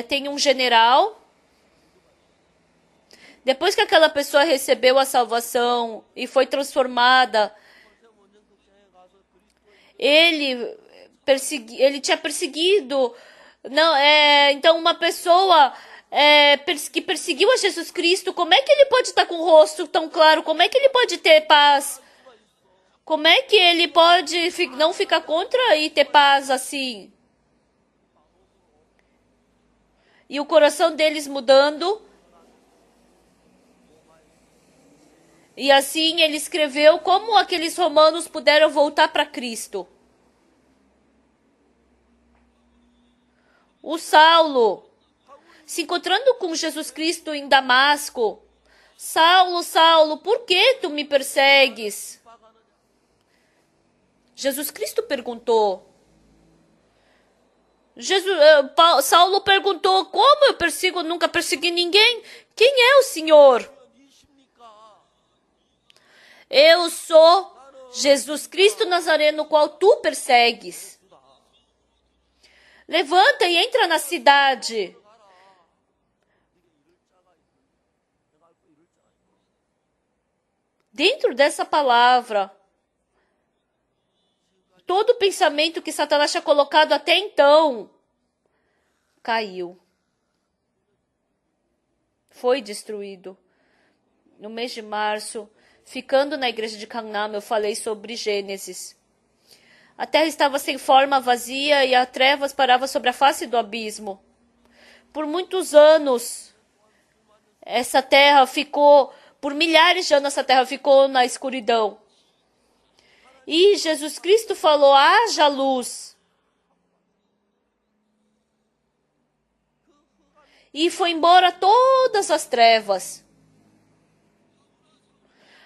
tem um general. Depois que aquela pessoa recebeu a salvação e foi transformada, ele tinha perseguido. Então, uma pessoa que perseguiu a Jesus Cristo, como é que ele pode estar com o rosto tão claro? Como é que ele pode ter paz? Como é que ele pode não ficar contra e ter paz assim? E o coração deles mudando. E assim ele escreveu como aqueles romanos puderam voltar para Cristo. O Saulo, se encontrando com Jesus Cristo em Damasco, Saulo, Saulo, por que tu me persegues? Jesus Cristo perguntou. Saulo perguntou, como eu persigo? Nunca persegui ninguém. Quem é o Senhor? Eu sou Jesus Cristo Nazareno, qual tu persegues. Levanta e entra na cidade. Dentro dessa palavra, todo o pensamento que Satanás tinha colocado até então caiu. Foi destruído. No mês de março, ficando na igreja de Gangnam, eu falei sobre Gênesis. A terra estava sem forma, vazia, e as trevas paravam sobre a face do abismo. Por muitos anos, por milhares de anos, essa terra ficou na escuridão. E Jesus Cristo falou, haja luz. E foi embora todas as trevas.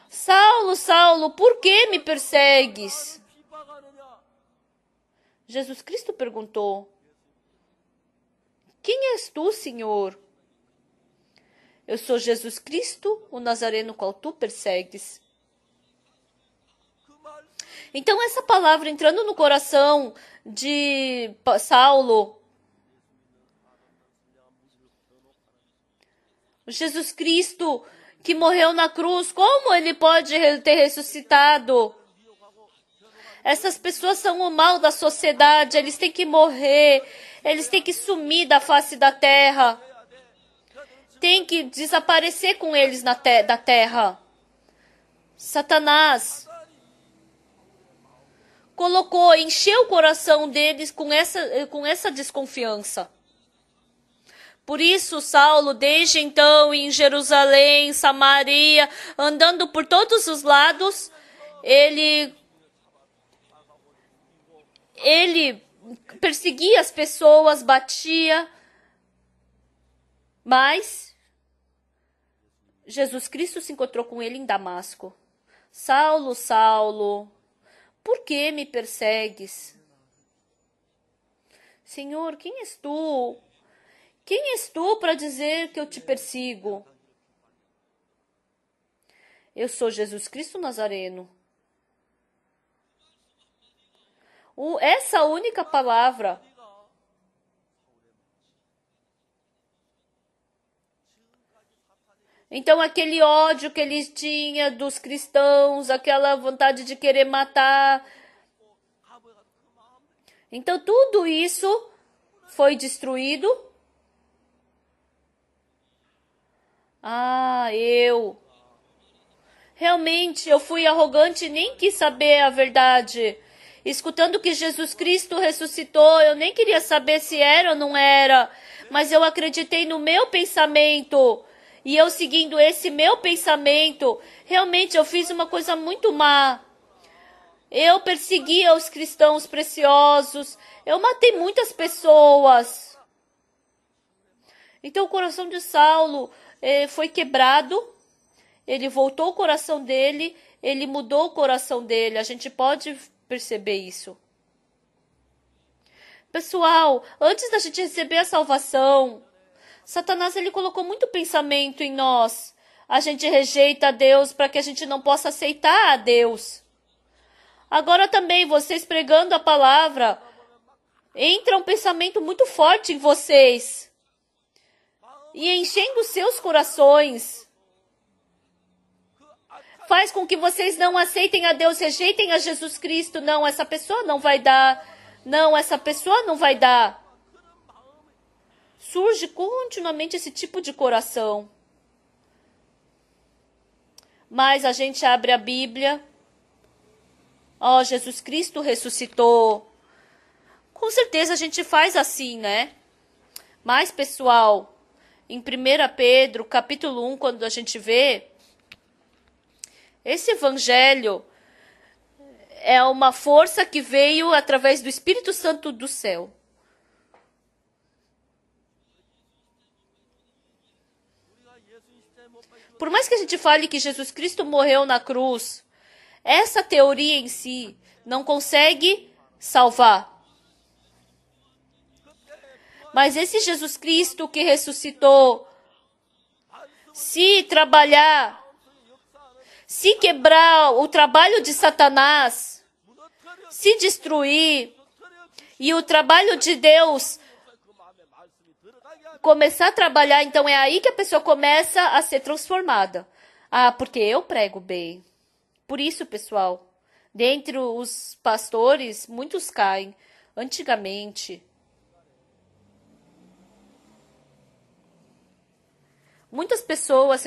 Saulo, Saulo, por que me persegues? Jesus Cristo perguntou, quem és tu, Senhor? Eu sou Jesus Cristo, o Nazareno, qual tu persegues. Então, essa palavra entrando no coração de Saulo, Jesus Cristo que morreu na cruz, como ele pode ter ressuscitado? Essas pessoas são o mal da sociedade, eles têm que morrer, eles têm que sumir da face da terra. Tem que desaparecer com eles da terra. Satanás encheu o coração deles com essa desconfiança. Por isso, Saulo, desde então, em Jerusalém, Samaria, andando por todos os lados, ele perseguia as pessoas, batia, mas Jesus Cristo se encontrou com ele em Damasco. Saulo, Saulo, por que me persegues? Senhor, quem és tu? Quem és tu para dizer que eu te persigo? Eu sou Jesus Cristo Nazareno. Essa única palavra Então, aquele ódio que ele tinha dos cristãos, aquela vontade de querer matar. Então, tudo isso foi destruído. Realmente, eu fui arrogante e nem quis saber a verdade. Escutando que Jesus Cristo ressuscitou, eu nem queria saber se era ou não era. Mas eu acreditei no meu pensamento. E eu seguindo esse meu pensamento, realmente eu fiz uma coisa muito má. Eu perseguia os cristãos preciosos. Eu matei muitas pessoas. Então o coração de Saulo foi quebrado. Ele voltou o coração dele. Ele mudou o coração dele. A gente pode perceber isso. Pessoal, antes da gente receber a salvação, Satanás ele colocou muito pensamento em nós. A gente rejeita a Deus para que a gente não possa aceitar a Deus. Agora também, vocês pregando a palavra, entra um pensamento muito forte em vocês. E enchendo seus corações. Faz com que vocês não aceitem a Deus, rejeitem a Jesus Cristo. Não, essa pessoa não vai dar. Não, essa pessoa não vai dar. Surge continuamente esse tipo de coração. Mas a gente abre a Bíblia. Jesus Cristo ressuscitou. Com certeza a gente faz assim, né? Mas, pessoal, em 1 Pedro, capítulo 1, quando a gente vê, esse evangelho é uma força que veio através do Espírito Santo do céu. Por mais que a gente fale que Jesus Cristo morreu na cruz, essa teoria em si não consegue salvar. Mas esse Jesus Cristo que ressuscitou, se trabalhar, se quebrar o trabalho de Satanás, se destruir, e o trabalho de Deus começar a trabalhar, então é aí que a pessoa começa a ser transformada. Porque eu prego bem. Por isso, pessoal, dentre os pastores, muitos caem. Antigamente, muitas pessoas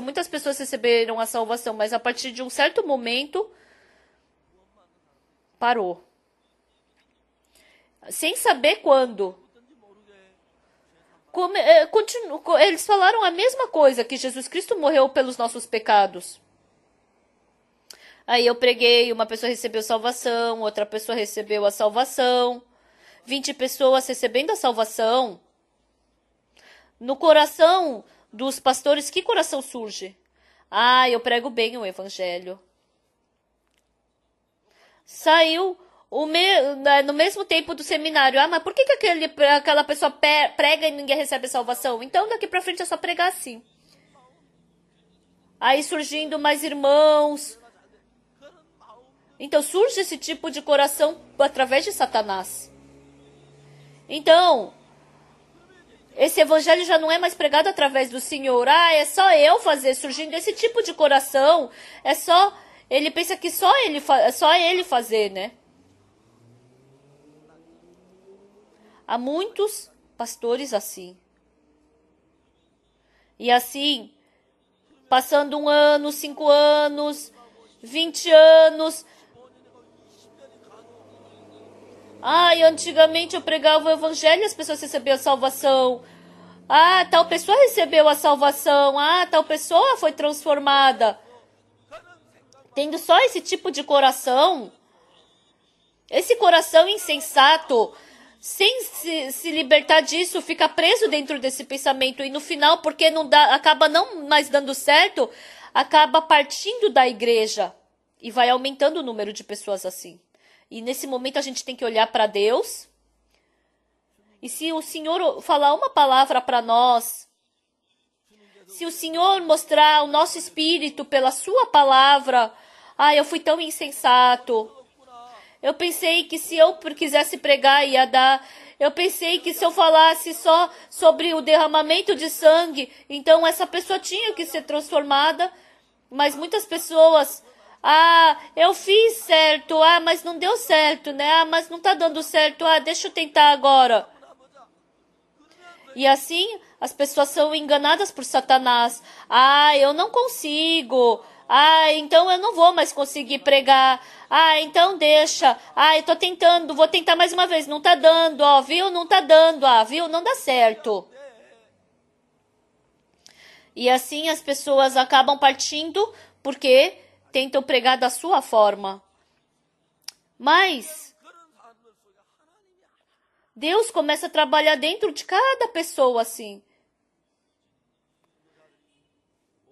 muitas pessoas receberam a salvação, mas a partir de um certo momento, parou. Sem saber quando. Eles falaram a mesma coisa, que Jesus Cristo morreu pelos nossos pecados. Aí eu preguei, uma pessoa recebeu salvação, outra pessoa recebeu a salvação, 20 pessoas recebendo a salvação. No coração dos pastores, que coração surge? Eu prego bem o evangelho. Saiu no mesmo tempo do seminário. Mas por que aquela pessoa prega e ninguém recebe a salvação? Então daqui pra frente é só pregar assim. Aí surgindo mais irmãos. Então surge esse tipo de coração através de Satanás. Então, esse evangelho já não é mais pregado através do Senhor. É só eu fazer. Surgindo esse tipo de coração, ele pensa que só ele fazer, né? Há muitos pastores assim. E assim, passando 1 ano, 5 anos, 20 anos. Antigamente eu pregava o evangelho e as pessoas recebiam a salvação. Tal pessoa recebeu a salvação. Tal pessoa foi transformada. Tendo só esse tipo de coração, esse coração insensato, sem se libertar disso, fica preso dentro desse pensamento. E no final, porque acaba não mais dando certo, acaba partindo da igreja. E vai aumentando o número de pessoas assim. E nesse momento a gente tem que olhar para Deus. E se o Senhor falar uma palavra para nós, se o Senhor mostrar o nosso espírito pela sua palavra, eu fui tão insensato. Eu pensei que se eu quisesse pregar ia dar. Eu pensei que se eu falasse só sobre o derramamento de sangue, então essa pessoa tinha que ser transformada. Mas muitas pessoas, eu fiz certo, mas não deu certo, né? Mas não tá dando certo, deixa eu tentar agora. E assim, as pessoas são enganadas por Satanás. Eu não consigo. Então eu não vou mais conseguir pregar. Então deixa. Eu tô tentando, vou tentar mais uma vez. Não tá dando, viu? Não tá dando, viu? Não dá certo. E assim as pessoas acabam partindo porque tentam pregar da sua forma. Mas Deus começa a trabalhar dentro de cada pessoa assim.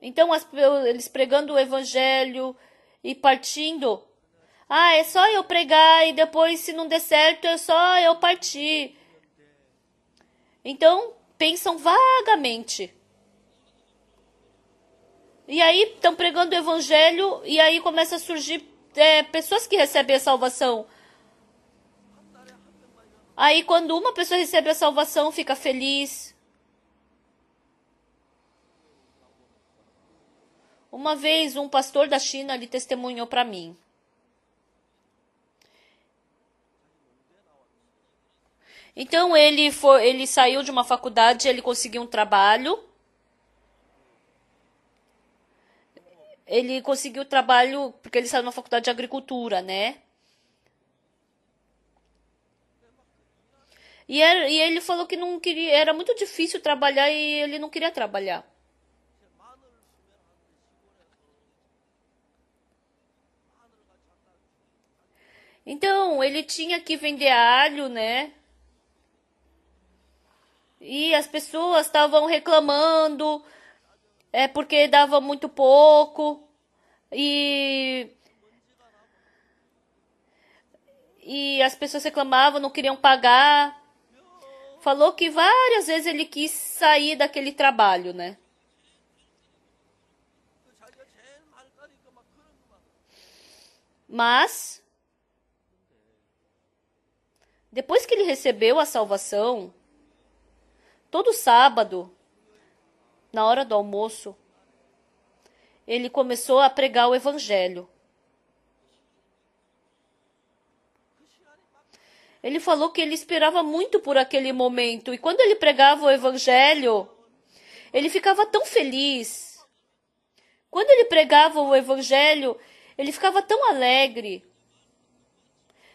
Então eles pregando o evangelho e partindo. É só eu pregar e depois se não der certo é só eu partir. Então pensam vagamente. E aí estão pregando o evangelho e aí começa a surgir pessoas que recebem a salvação. Aí quando uma pessoa recebe a salvação, fica feliz. Uma vez um pastor da China lhe testemunhou para mim. Então ele saiu de uma faculdade, ele conseguiu um trabalho. Ele conseguiu trabalho porque ele saiu de uma faculdade de agricultura, né? E ele falou que não queria, era muito difícil trabalhar e ele não queria trabalhar. Então, ele tinha que vender alho, né? E as pessoas estavam reclamando, porque dava muito pouco. E as pessoas reclamavam, não queriam pagar. Falou que várias vezes ele quis sair daquele trabalho, né? Mas depois que ele recebeu a salvação, todo sábado, na hora do almoço, ele começou a pregar o evangelho. Ele falou que ele esperava muito por aquele momento. E quando ele pregava o evangelho, ele ficava tão feliz. Quando ele pregava o evangelho, ele ficava tão alegre.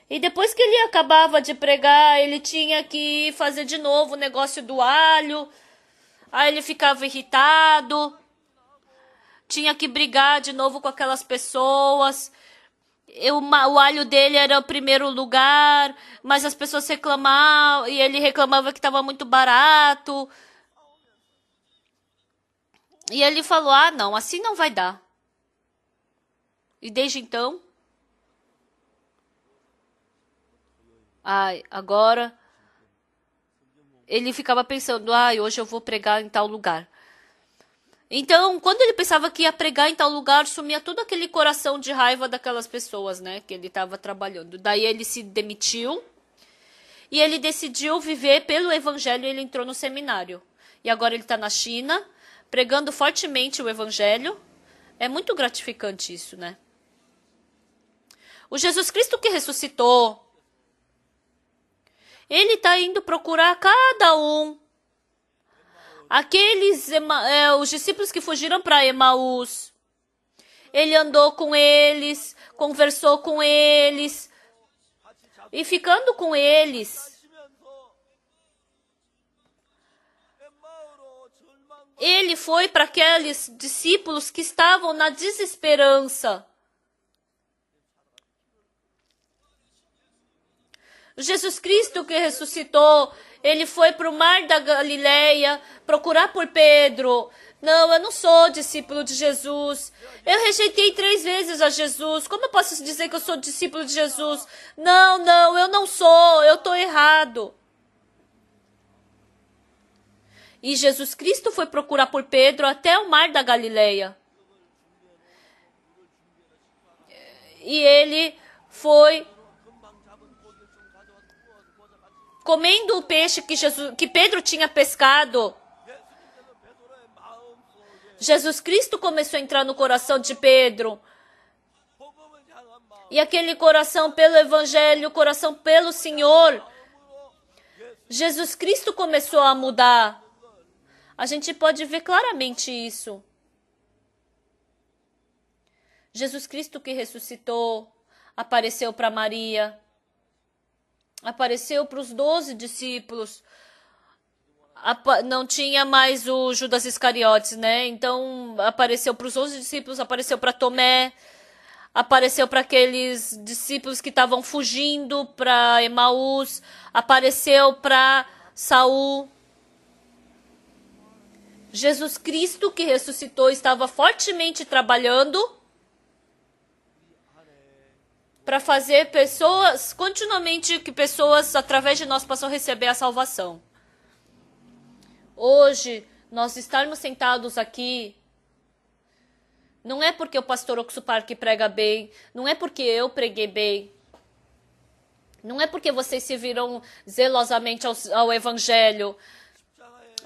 E depois que ele acabava de pregar, ele tinha que fazer de novo o negócio do alho. Aí ele ficava irritado. Tinha que brigar de novo com aquelas pessoas. O alho dele era o primeiro lugar, mas as pessoas reclamavam, e ele reclamava que estava muito barato. E ele falou, não, assim não vai dar. E desde então, agora, ele ficava pensando, hoje eu vou pregar em tal lugar. Então, quando ele pensava que ia pregar em tal lugar, sumia todo aquele coração de raiva daquelas pessoas, né, que ele estava trabalhando. Daí ele se demitiu e ele decidiu viver pelo evangelho e ele entrou no seminário. E agora ele está na China, pregando fortemente o evangelho. É muito gratificante isso, né? O Jesus Cristo que ressuscitou, ele está indo procurar cada um. Os discípulos que fugiram para Emaús, ele andou com eles, conversou com eles, e ficando com eles, ele foi para aqueles discípulos que estavam na desesperança. Jesus Cristo que ressuscitou, ele foi para o mar da Galileia procurar por Pedro. Não, eu não sou discípulo de Jesus. Eu rejeitei 3 vezes a Jesus. Como eu posso dizer que eu sou discípulo de Jesus? Não, eu não sou. Eu estou errado. E Jesus Cristo foi procurar por Pedro até o mar da Galileia. E ele foi comendo o peixe que Pedro tinha pescado. Jesus Cristo começou a entrar no coração de Pedro. E aquele coração pelo Evangelho, coração pelo Senhor, Jesus Cristo começou a mudar. A gente pode ver claramente isso. Jesus Cristo que ressuscitou, apareceu para Maria, apareceu para os 12 discípulos. Não tinha mais o Judas Iscariotes, né? Então apareceu para os 11 discípulos, apareceu para Tomé, apareceu para aqueles discípulos que estavam fugindo para Emaús, apareceu para Saul. Jesus Cristo que ressuscitou estava fortemente trabalhando para fazer pessoas, continuamente que pessoas através de nós possam receber a salvação. Hoje, nós estarmos sentados aqui, não é porque o pastor Oxuparque prega bem, não é porque eu preguei bem, não é porque vocês se viram zelosamente ao Evangelho,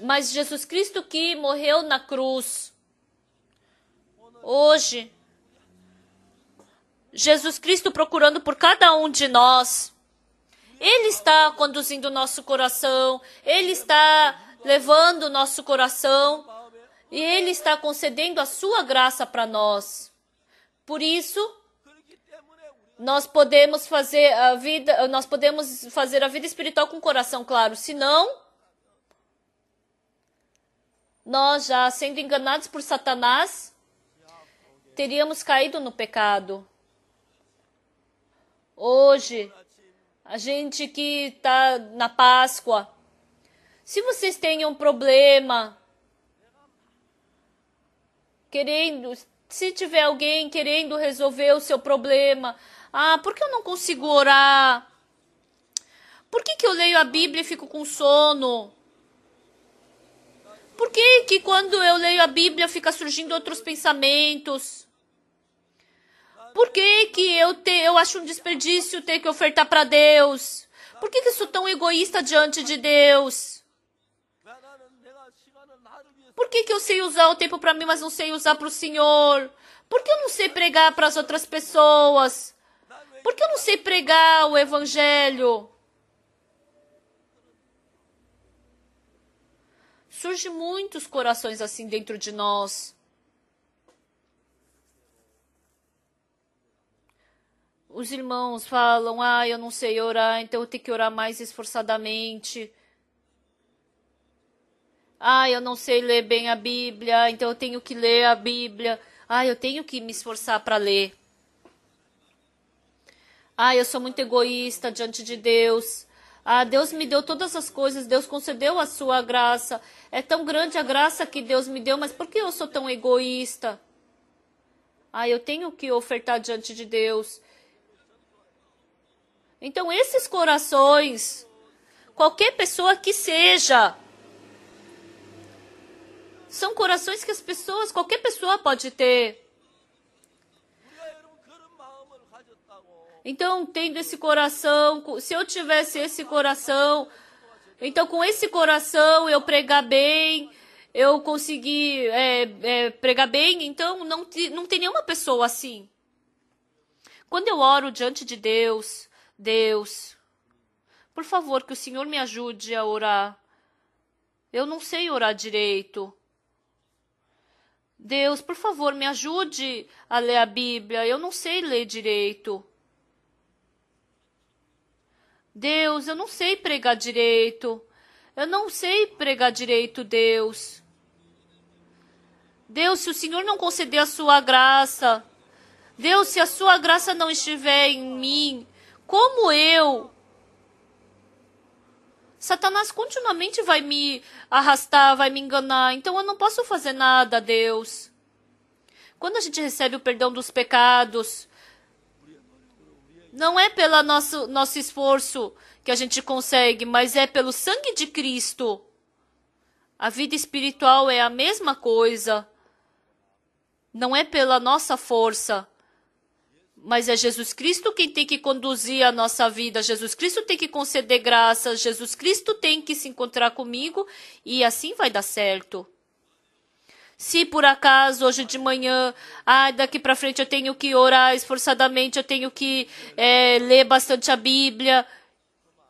mas Jesus Cristo que morreu na cruz. Hoje, Jesus Cristo procurando por cada um de nós. Ele está conduzindo o nosso coração, Ele está levando o nosso coração e Ele está concedendo a sua graça para nós. Por isso, nós podemos fazer a vida espiritual com o coração claro. Senão, nós já sendo enganados por Satanás, teríamos caído no pecado. Hoje, a gente que está na Páscoa, se vocês têm um problema, se tiver alguém querendo resolver o seu problema, por que eu não consigo orar? Por que eu leio a Bíblia e fico com sono? Por que quando eu leio a Bíblia fica surgindo outros pensamentos? Por que eu acho um desperdício ter que ofertar para Deus? Por que eu sou tão egoísta diante de Deus? Por que eu sei usar o tempo para mim, mas não sei usar para o Senhor? Por que eu não sei pregar para as outras pessoas? Por que eu não sei pregar o Evangelho? Surgem muitos corações assim dentro de nós. Os irmãos falam, eu não sei orar, então eu tenho que orar mais esforçadamente. Eu não sei ler bem a Bíblia, então eu tenho que ler a Bíblia. Eu tenho que me esforçar para ler. Eu sou muito egoísta diante de Deus. Deus me deu todas as coisas, Deus concedeu a sua graça. É tão grande a graça que Deus me deu, mas por que eu sou tão egoísta? Eu tenho que ofertar diante de Deus. Então, esses corações, qualquer pessoa que seja, são corações que qualquer pessoa pode ter. Então, tendo esse coração, se eu tivesse esse coração, então com esse coração eu pregar bem, eu conseguir pregar bem, então não tem nenhuma pessoa assim. Quando eu oro diante de Deus, por favor, que o Senhor me ajude a orar. Eu não sei orar direito. Deus, por favor, me ajude a ler a Bíblia. Eu não sei ler direito. Deus, eu não sei pregar direito. Eu não sei pregar direito, Deus. Deus, se o Senhor não conceder a sua graça, Deus, se a sua graça não estiver em mim, como eu? Satanás continuamente vai me arrastar, vai me enganar, então eu não posso fazer nada, Deus. Quando a gente recebe o perdão dos pecados, não é pelo nosso esforço que a gente consegue, mas é pelo sangue de Cristo. A vida espiritual é a mesma coisa. Não é pela nossa força, Mas é Jesus Cristo quem tem que conduzir a nossa vida. Jesus Cristo tem que conceder graças. Jesus Cristo tem que se encontrar comigo e assim vai dar certo. Se por acaso hoje de manhã, daqui para frente eu tenho que orar esforçadamente, eu tenho que ler bastante a Bíblia.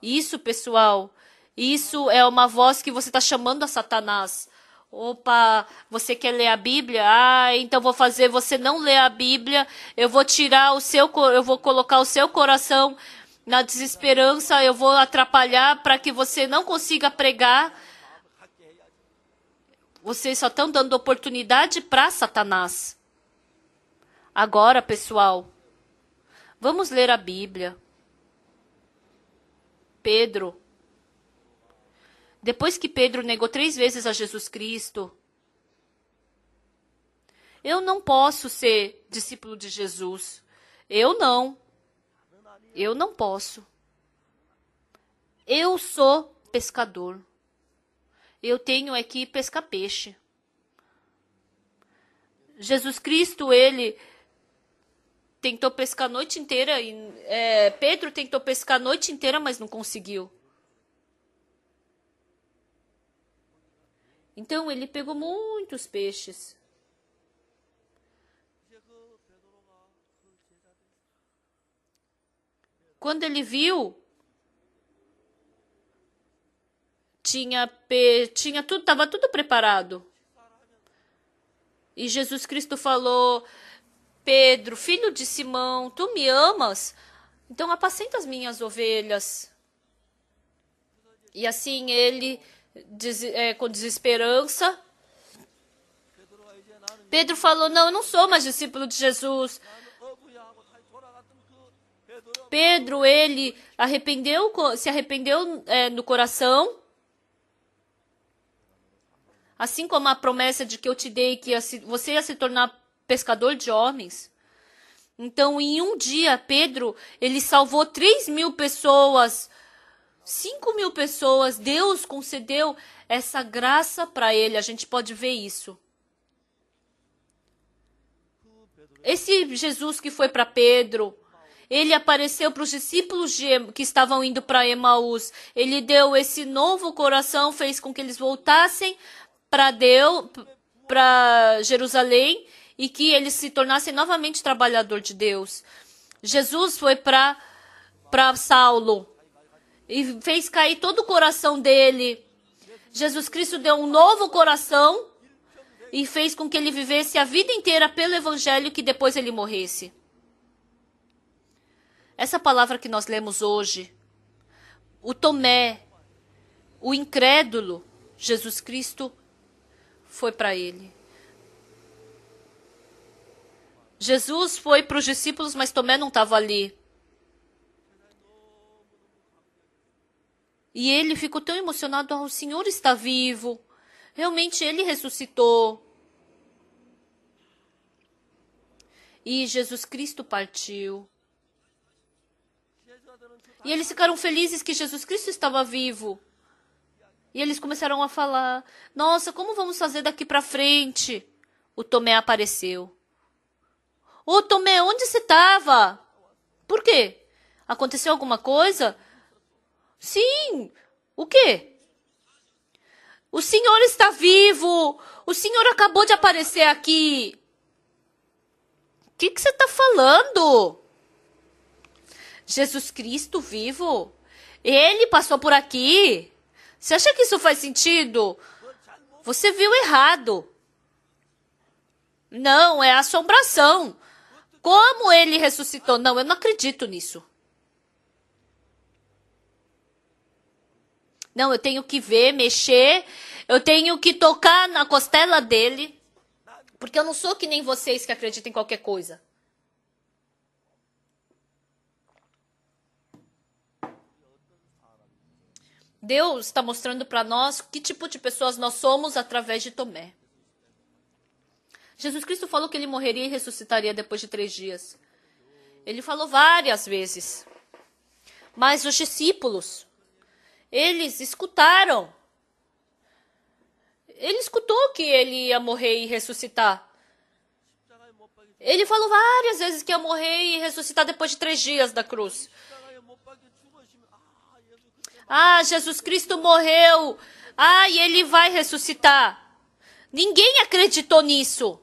Isso, pessoal, isso é uma voz que você está chamando a Satanás. Opa, você quer ler a Bíblia? Então vou fazer você não ler a Bíblia. Eu vou eu vou colocar o seu coração na desesperança. Eu vou atrapalhar para que você não consiga pregar. Vocês só estão dando oportunidade para Satanás. Agora, pessoal, vamos ler a Bíblia. Pedro. Depois que Pedro negou 3 vezes a Jesus Cristo, eu não posso ser discípulo de Jesus. Eu não posso. Eu sou pescador. Eu tenho que pescar peixe. Jesus Cristo, ele tentou pescar a noite inteira. Pedro tentou pescar a noite inteira, mas não conseguiu. Então ele pegou muitos peixes. Quando ele viu, estava tudo preparado. E Jesus Cristo falou: Pedro, filho de Simão, tu me amas? Então apacenta as minhas ovelhas. E assim ele, com desesperança, Pedro falou: não, eu não sou mais discípulo de Jesus. Pedro, ele se arrependeu no coração. Assim como a promessa de que eu te dei, que você ia se tornar pescador de homens. Então, em um dia, Pedro, ele salvou 3.000 pessoas, 5.000 pessoas. Deus concedeu essa graça para ele. A gente pode ver isso. Esse Jesus que foi para Pedro, ele apareceu para os discípulos que estavam indo para Emaús. Ele deu esse novo coração, fez com que eles voltassem para Jerusalém e que eles se tornassem novamente trabalhador de Deus. Jesus foi para Saulo e fez cair todo o coração dele. Jesus Cristo deu um novo coração e fez com que ele vivesse a vida inteira pelo evangelho, que depois ele morresse. Essa palavra que nós lemos hoje, o Tomé, o incrédulo, Jesus Cristo foi para ele. Jesus foi para os discípulos, mas Tomé não estava ali. E ele ficou tão emocionado: o Senhor está vivo. Realmente ele ressuscitou. E Jesus Cristo partiu. E eles ficaram felizes que Jesus Cristo estava vivo. E eles começaram a falar: nossa, como vamos fazer daqui para frente? O Tomé apareceu. Ô Tomé, onde você estava? Por quê? Aconteceu alguma coisa? Sim. O quê? O Senhor está vivo. O Senhor acabou de aparecer aqui. O que você está falando? Jesus Cristo vivo? Ele passou por aqui? Você acha que isso faz sentido? Você viu errado. Não, é assombração. Como ele ressuscitou? Não, eu não acredito nisso. Não, eu tenho que ver, mexer, eu tenho que tocar na costela dele, porque eu não sou que nem vocês que acreditam em qualquer coisa. Deus está mostrando para nós que tipo de pessoas nós somos através de Tomé. Jesus Cristo falou que ele morreria e ressuscitaria depois de 3 dias. Ele falou várias vezes. Mas os discípulos, eles escutaram. Ele escutou que ele ia morrer e ressuscitar. Ele falou várias vezes que ia morrer e ressuscitar depois de 3 dias da cruz. Ah, Jesus Cristo morreu. Ah, e ele vai ressuscitar. Ninguém acreditou nisso.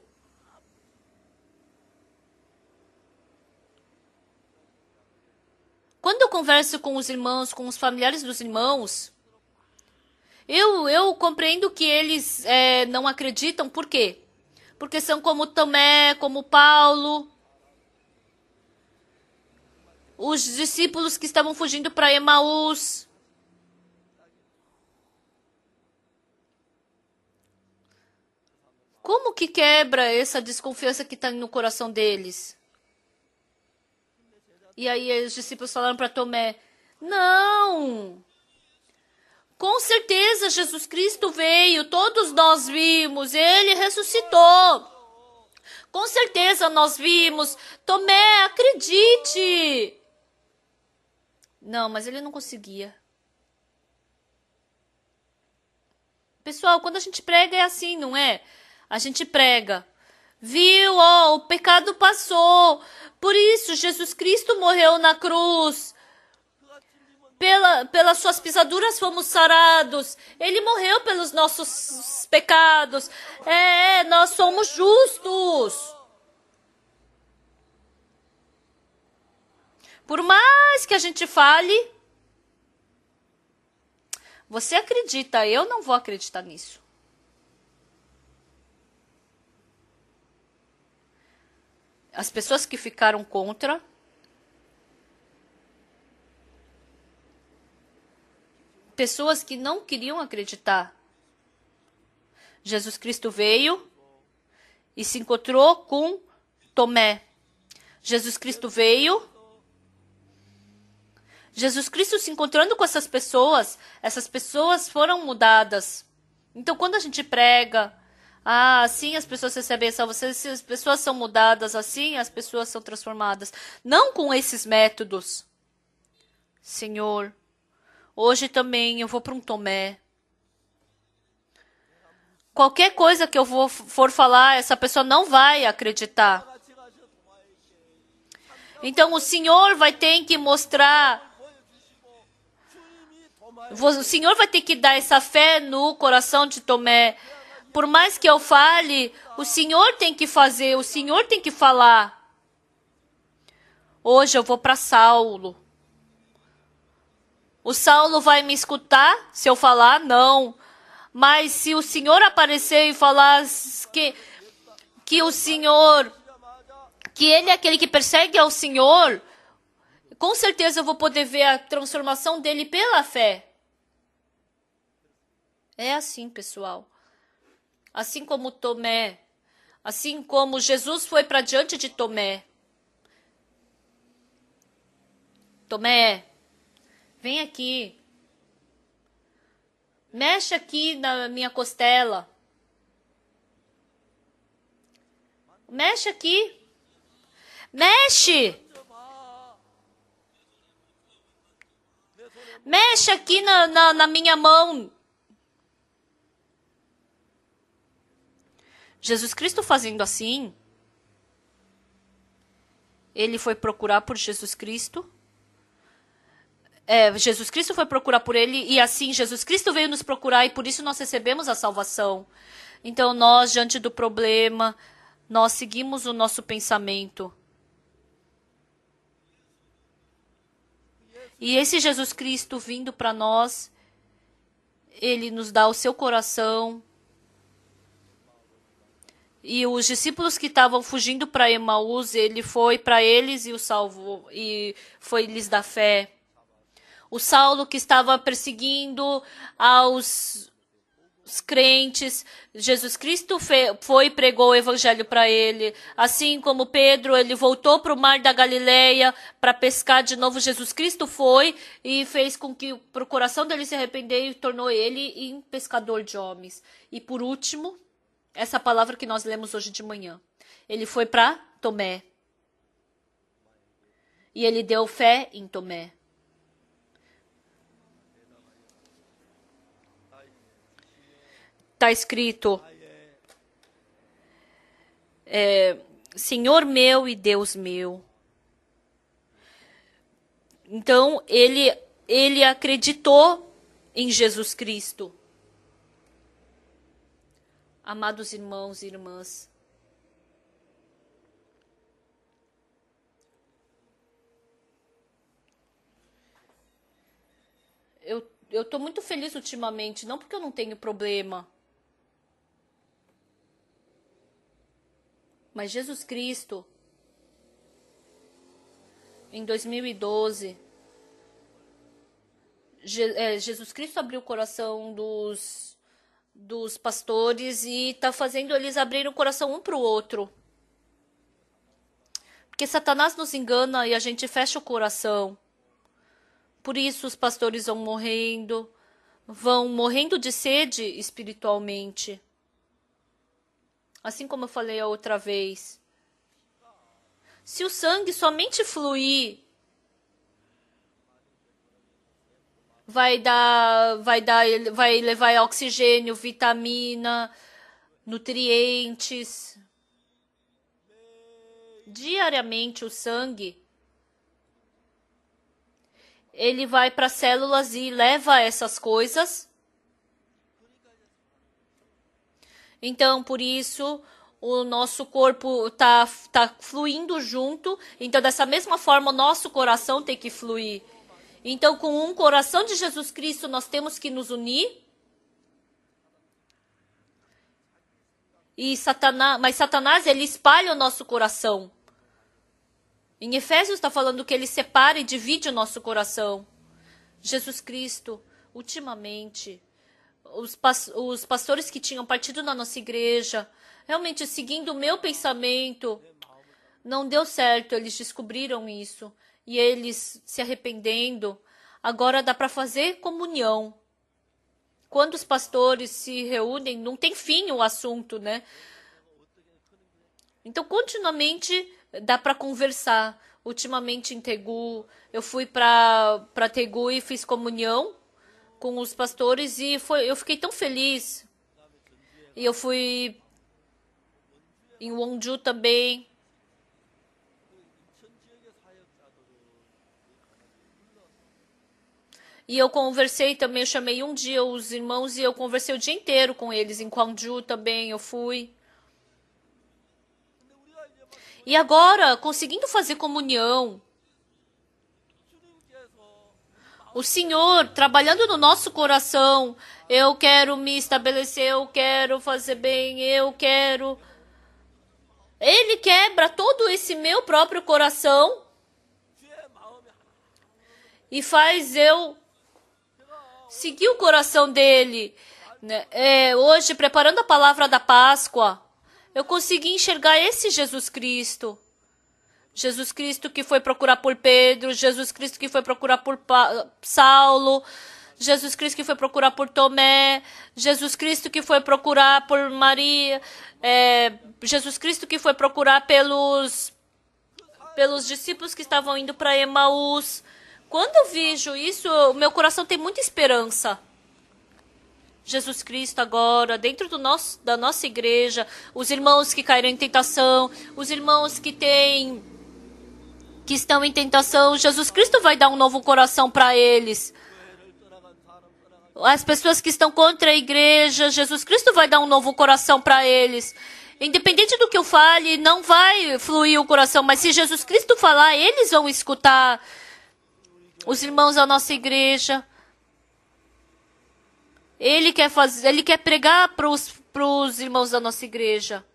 Quando eu converso com os irmãos, com os familiares dos irmãos, eu compreendo que eles não acreditam. Por quê? Porque são como Tomé, como Paulo, os discípulos que estavam fugindo para Emaús. Como que quebra essa desconfiança que está no coração deles? E aí os discípulos falaram para Tomé, não, com certeza Jesus Cristo veio, todos nós vimos, ele ressuscitou. Com certeza nós vimos, Tomé, acredite. Não, mas ele não conseguia. Pessoal, quando a gente prega é assim, não é? A gente prega. Viu, ó, o pecado passou. Por isso, Jesus Cristo morreu na cruz. Pelas suas pisaduras fomos sarados. Ele morreu pelos nossos pecados. Nós somos justos. Por mais que a gente fale, você acredita, eu não vou acreditar nisso. As pessoas que ficaram contra, pessoas que não queriam acreditar. Jesus Cristo veio e se encontrou com Tomé. Jesus Cristo veio. Jesus Cristo se encontrando com essas pessoas foram mudadas. Então, quando a gente prega, assim as pessoas recebem a salvação, assim as pessoas são mudadas, assim as pessoas são transformadas. Não com esses métodos. Senhor, hoje também eu vou para um Tomé. Qualquer coisa que eu for falar, essa pessoa não vai acreditar. Então, o Senhor vai ter que mostrar. O Senhor vai ter que dar essa fé no coração de Tomé. Por mais que eu fale, o Senhor tem que fazer, o Senhor tem que falar. Hoje eu vou para Saulo. O Saulo vai me escutar se eu falar? Não. Mas se o Senhor aparecer e falar que o Senhor, que ele é aquele que persegue ao Senhor, com certeza eu vou poder ver a transformação dele pela fé. É assim, pessoal. Assim como Tomé, assim como Jesus foi para diante de Tomé. Tomé, vem aqui. Mexe aqui na minha costela. Mexe aqui. Mexe. Mexe aqui na minha mão. Jesus Cristo fazendo assim, ele foi procurar por Jesus Cristo. Jesus Cristo foi procurar por ele e assim Jesus Cristo veio nos procurar e por isso nós recebemos a salvação. Então nós, diante do problema, nós seguimos o nosso pensamento. E esse Jesus Cristo vindo para nós, ele nos dá o seu coração. E os discípulos que estavam fugindo para Emaús, ele foi para eles e os salvou, e foi lhes dar fé. O Saulo que estava perseguindo aos crentes, Jesus Cristo foi e pregou o evangelho para ele. Assim como Pedro, ele voltou para o mar da Galileia para pescar de novo. Jesus Cristo foi e fez com que o coração dele se arrependesse e tornou ele um pescador de homens. E por último, essa palavra que nós lemos hoje de manhã. Ele foi para Tomé. E ele deu fé em Tomé. Está escrito, Senhor meu e Deus meu. Então, ele acreditou em Jesus Cristo. Amados irmãos e irmãs, eu estou muito feliz ultimamente, não porque eu não tenho problema, mas Jesus Cristo, em 2012, Jesus Cristo abriu o coração dos pastores e está fazendo eles abrirem o coração um para o outro. Porque Satanás nos engana e a gente fecha o coração. Por isso os pastores vão morrendo de sede espiritualmente. Assim como eu falei a outra vez. Se o sangue somente fluir, vai levar oxigênio, vitamina, nutrientes. Diariamente o sangue ele vai para as células e leva essas coisas. Então, por isso, o nosso corpo tá fluindo junto. Então, dessa mesma forma, o nosso coração tem que fluir. Então, com um coração de Jesus Cristo, nós temos que nos unir. Mas Satanás, ele espalha o nosso coração. Em Efésios está falando que ele separa e divide o nosso coração. Jesus Cristo, ultimamente, os pastores que tinham partido na nossa igreja, realmente seguindo o meu pensamento, não deu certo, eles descobriram isso. E eles se arrependendo, agora dá para fazer comunhão. Quando os pastores se reúnem, não tem fim o assunto, né? Então, continuamente dá para conversar. Ultimamente em Tegu, eu fui para Tegu e fiz comunhão com os pastores e eu fiquei tão feliz. E eu fui em Wonju também. E eu conversei também, eu chamei um dia os irmãos e eu conversei o dia inteiro com eles. Em Gwangju também eu fui. E agora, conseguindo fazer comunhão, o Senhor trabalhando no nosso coração, eu quero me estabelecer, eu quero fazer bem, eu quero... Ele quebra todo esse meu próprio coração e faz eu seguir o coração dele. Hoje, preparando a palavra da Páscoa, eu consegui enxergar esse Jesus Cristo. Jesus Cristo que foi procurar por Pedro, Jesus Cristo que foi procurar por Saulo, Jesus Cristo que foi procurar por Tomé, Jesus Cristo que foi procurar por Maria, Jesus Cristo que foi procurar pelos discípulos que estavam indo para Emaús. Quando eu vejo isso, o meu coração tem muita esperança. Jesus Cristo agora, dentro da nossa igreja, os irmãos que caíram em tentação, os irmãos que estão em tentação, Jesus Cristo vai dar um novo coração para eles. As pessoas que estão contra a igreja, Jesus Cristo vai dar um novo coração para eles. Independente do que eu fale, não vai fluir o coração, mas se Jesus Cristo falar, eles vão escutar. Os irmãos da nossa igreja, ele quer pregar para os irmãos da nossa igreja.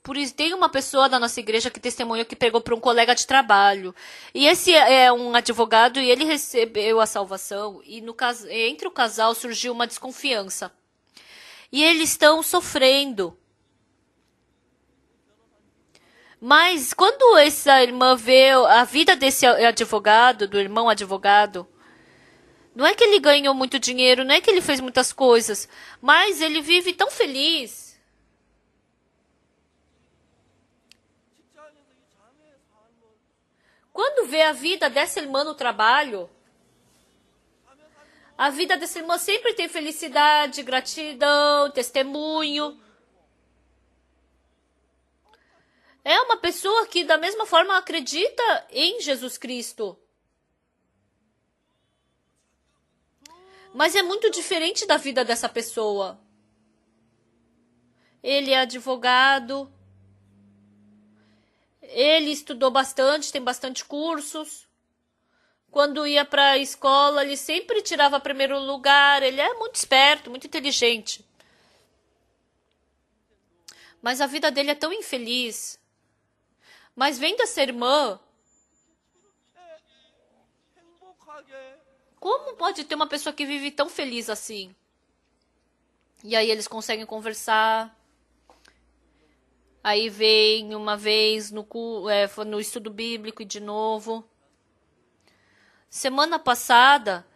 Por isso, tem uma pessoa da nossa igreja que testemunhou que pregou para um colega de trabalho. E esse é um advogado e ele recebeu a salvação. E entre o casal surgiu uma desconfiança. E eles estão sofrendo. Mas quando essa irmã vê a vida desse advogado, do irmão advogado, não é que ele ganhou muito dinheiro, não é que ele fez muitas coisas, mas ele vive tão feliz. Quando vê a vida dessa irmã no trabalho, A vida dessa irmã sempre tem felicidade, gratidão, testemunho. É uma pessoa que da mesma forma acredita em Jesus Cristo. Mas é muito diferente da vida dessa pessoa. Ele é advogado. Ele estudou bastante, tem bastante cursos. Quando ia para a escola, ele sempre tirava primeiro lugar. Ele é muito esperto, muito inteligente. Mas a vida dele é tão infeliz. Mas vendo essa irmã, como pode ter uma pessoa que vive tão feliz assim? E aí eles conseguem conversar. Aí vem uma vez no estudo bíblico e de novo. Semana passada,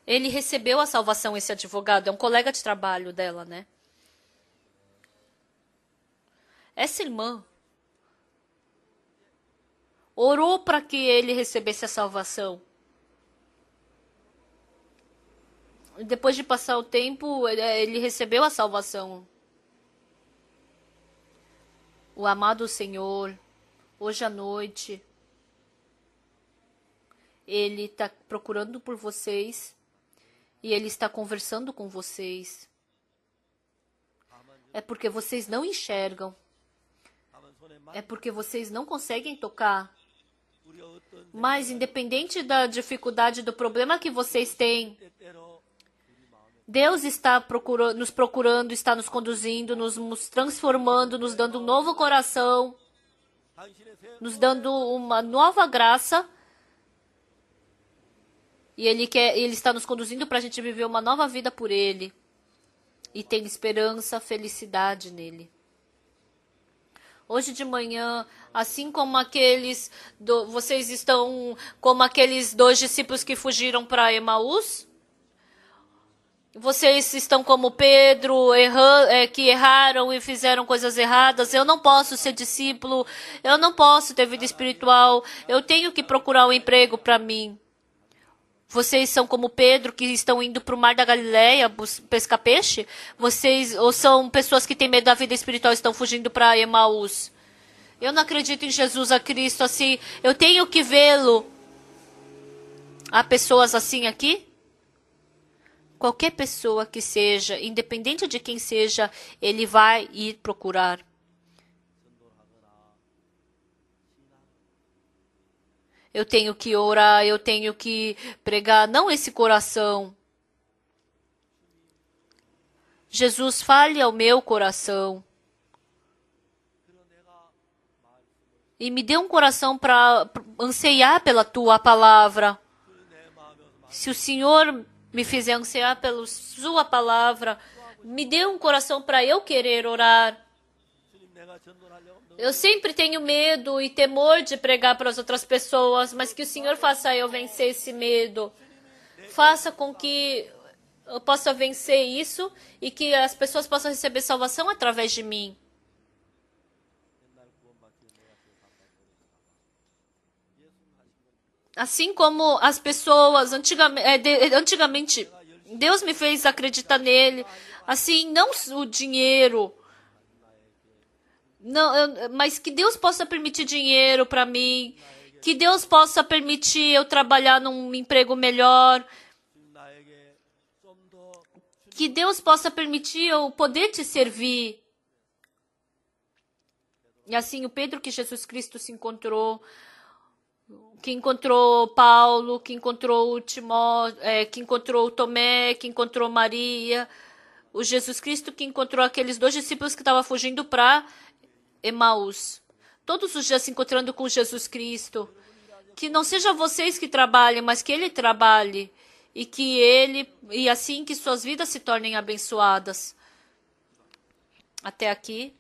ele recebeu a salvação, esse advogado. É um colega de trabalho dela, né? Essa irmã orou para que ele recebesse a salvação. Depois de passar o tempo, ele recebeu a salvação. O amado Senhor, hoje à noite, Ele está procurando por vocês e Ele está conversando com vocês. É porque vocês não enxergam. É porque vocês não conseguem tocar. Mas independente da dificuldade, do problema que vocês têm, Deus está nos procurando, está nos conduzindo, nos transformando, nos dando um novo coração, nos dando uma nova graça. E Ele está nos conduzindo para a gente viver uma nova vida por Ele. E tem esperança, felicidade nele. Hoje de manhã, assim como vocês estão como aqueles 2 discípulos que fugiram para Emaús? Vocês estão como Pedro, que erraram e fizeram coisas erradas. Eu não posso ser discípulo, eu não posso ter vida espiritual, eu tenho que procurar um emprego para mim. Vocês são como Pedro, que estão indo para o mar da Galileia pescar peixe? Ou são pessoas que têm medo da vida espiritual e estão fugindo para Emaús? Eu não acredito em Jesus a Cristo assim. Eu tenho que vê-lo. Há pessoas assim aqui? Qualquer pessoa que seja, independente de quem seja, ele vai ir procurar. Eu tenho que orar, eu tenho que pregar, não esse coração. Jesus, fale ao meu coração. E me dê um coração para anseiar pela tua palavra. Se o Senhor me fizer ansiar pela sua palavra, me dê um coração para eu querer orar. Eu sempre tenho medo e temor de pregar para as outras pessoas, mas que o Senhor faça eu vencer esse medo. Faça com que eu possa vencer isso e que as pessoas possam receber salvação através de mim. Assim como as pessoas, antigamente, Deus me fez acreditar nele. Assim, não o dinheiro, não, mas que Deus possa permitir dinheiro para mim. Que Deus possa permitir eu trabalhar num emprego melhor. Que Deus possa permitir eu poder te servir. E assim, o Pedro que Jesus Cristo se encontrou, que encontrou Paulo, que encontrou o que encontrou o Tomé, que encontrou Maria, o Jesus Cristo que encontrou aqueles 2 discípulos que estavam fugindo para Emaús. Todos os dias se encontrando com Jesus Cristo. Que não seja vocês que trabalhem, mas que Ele trabalhe. E assim que suas vidas se tornem abençoadas. Até aqui.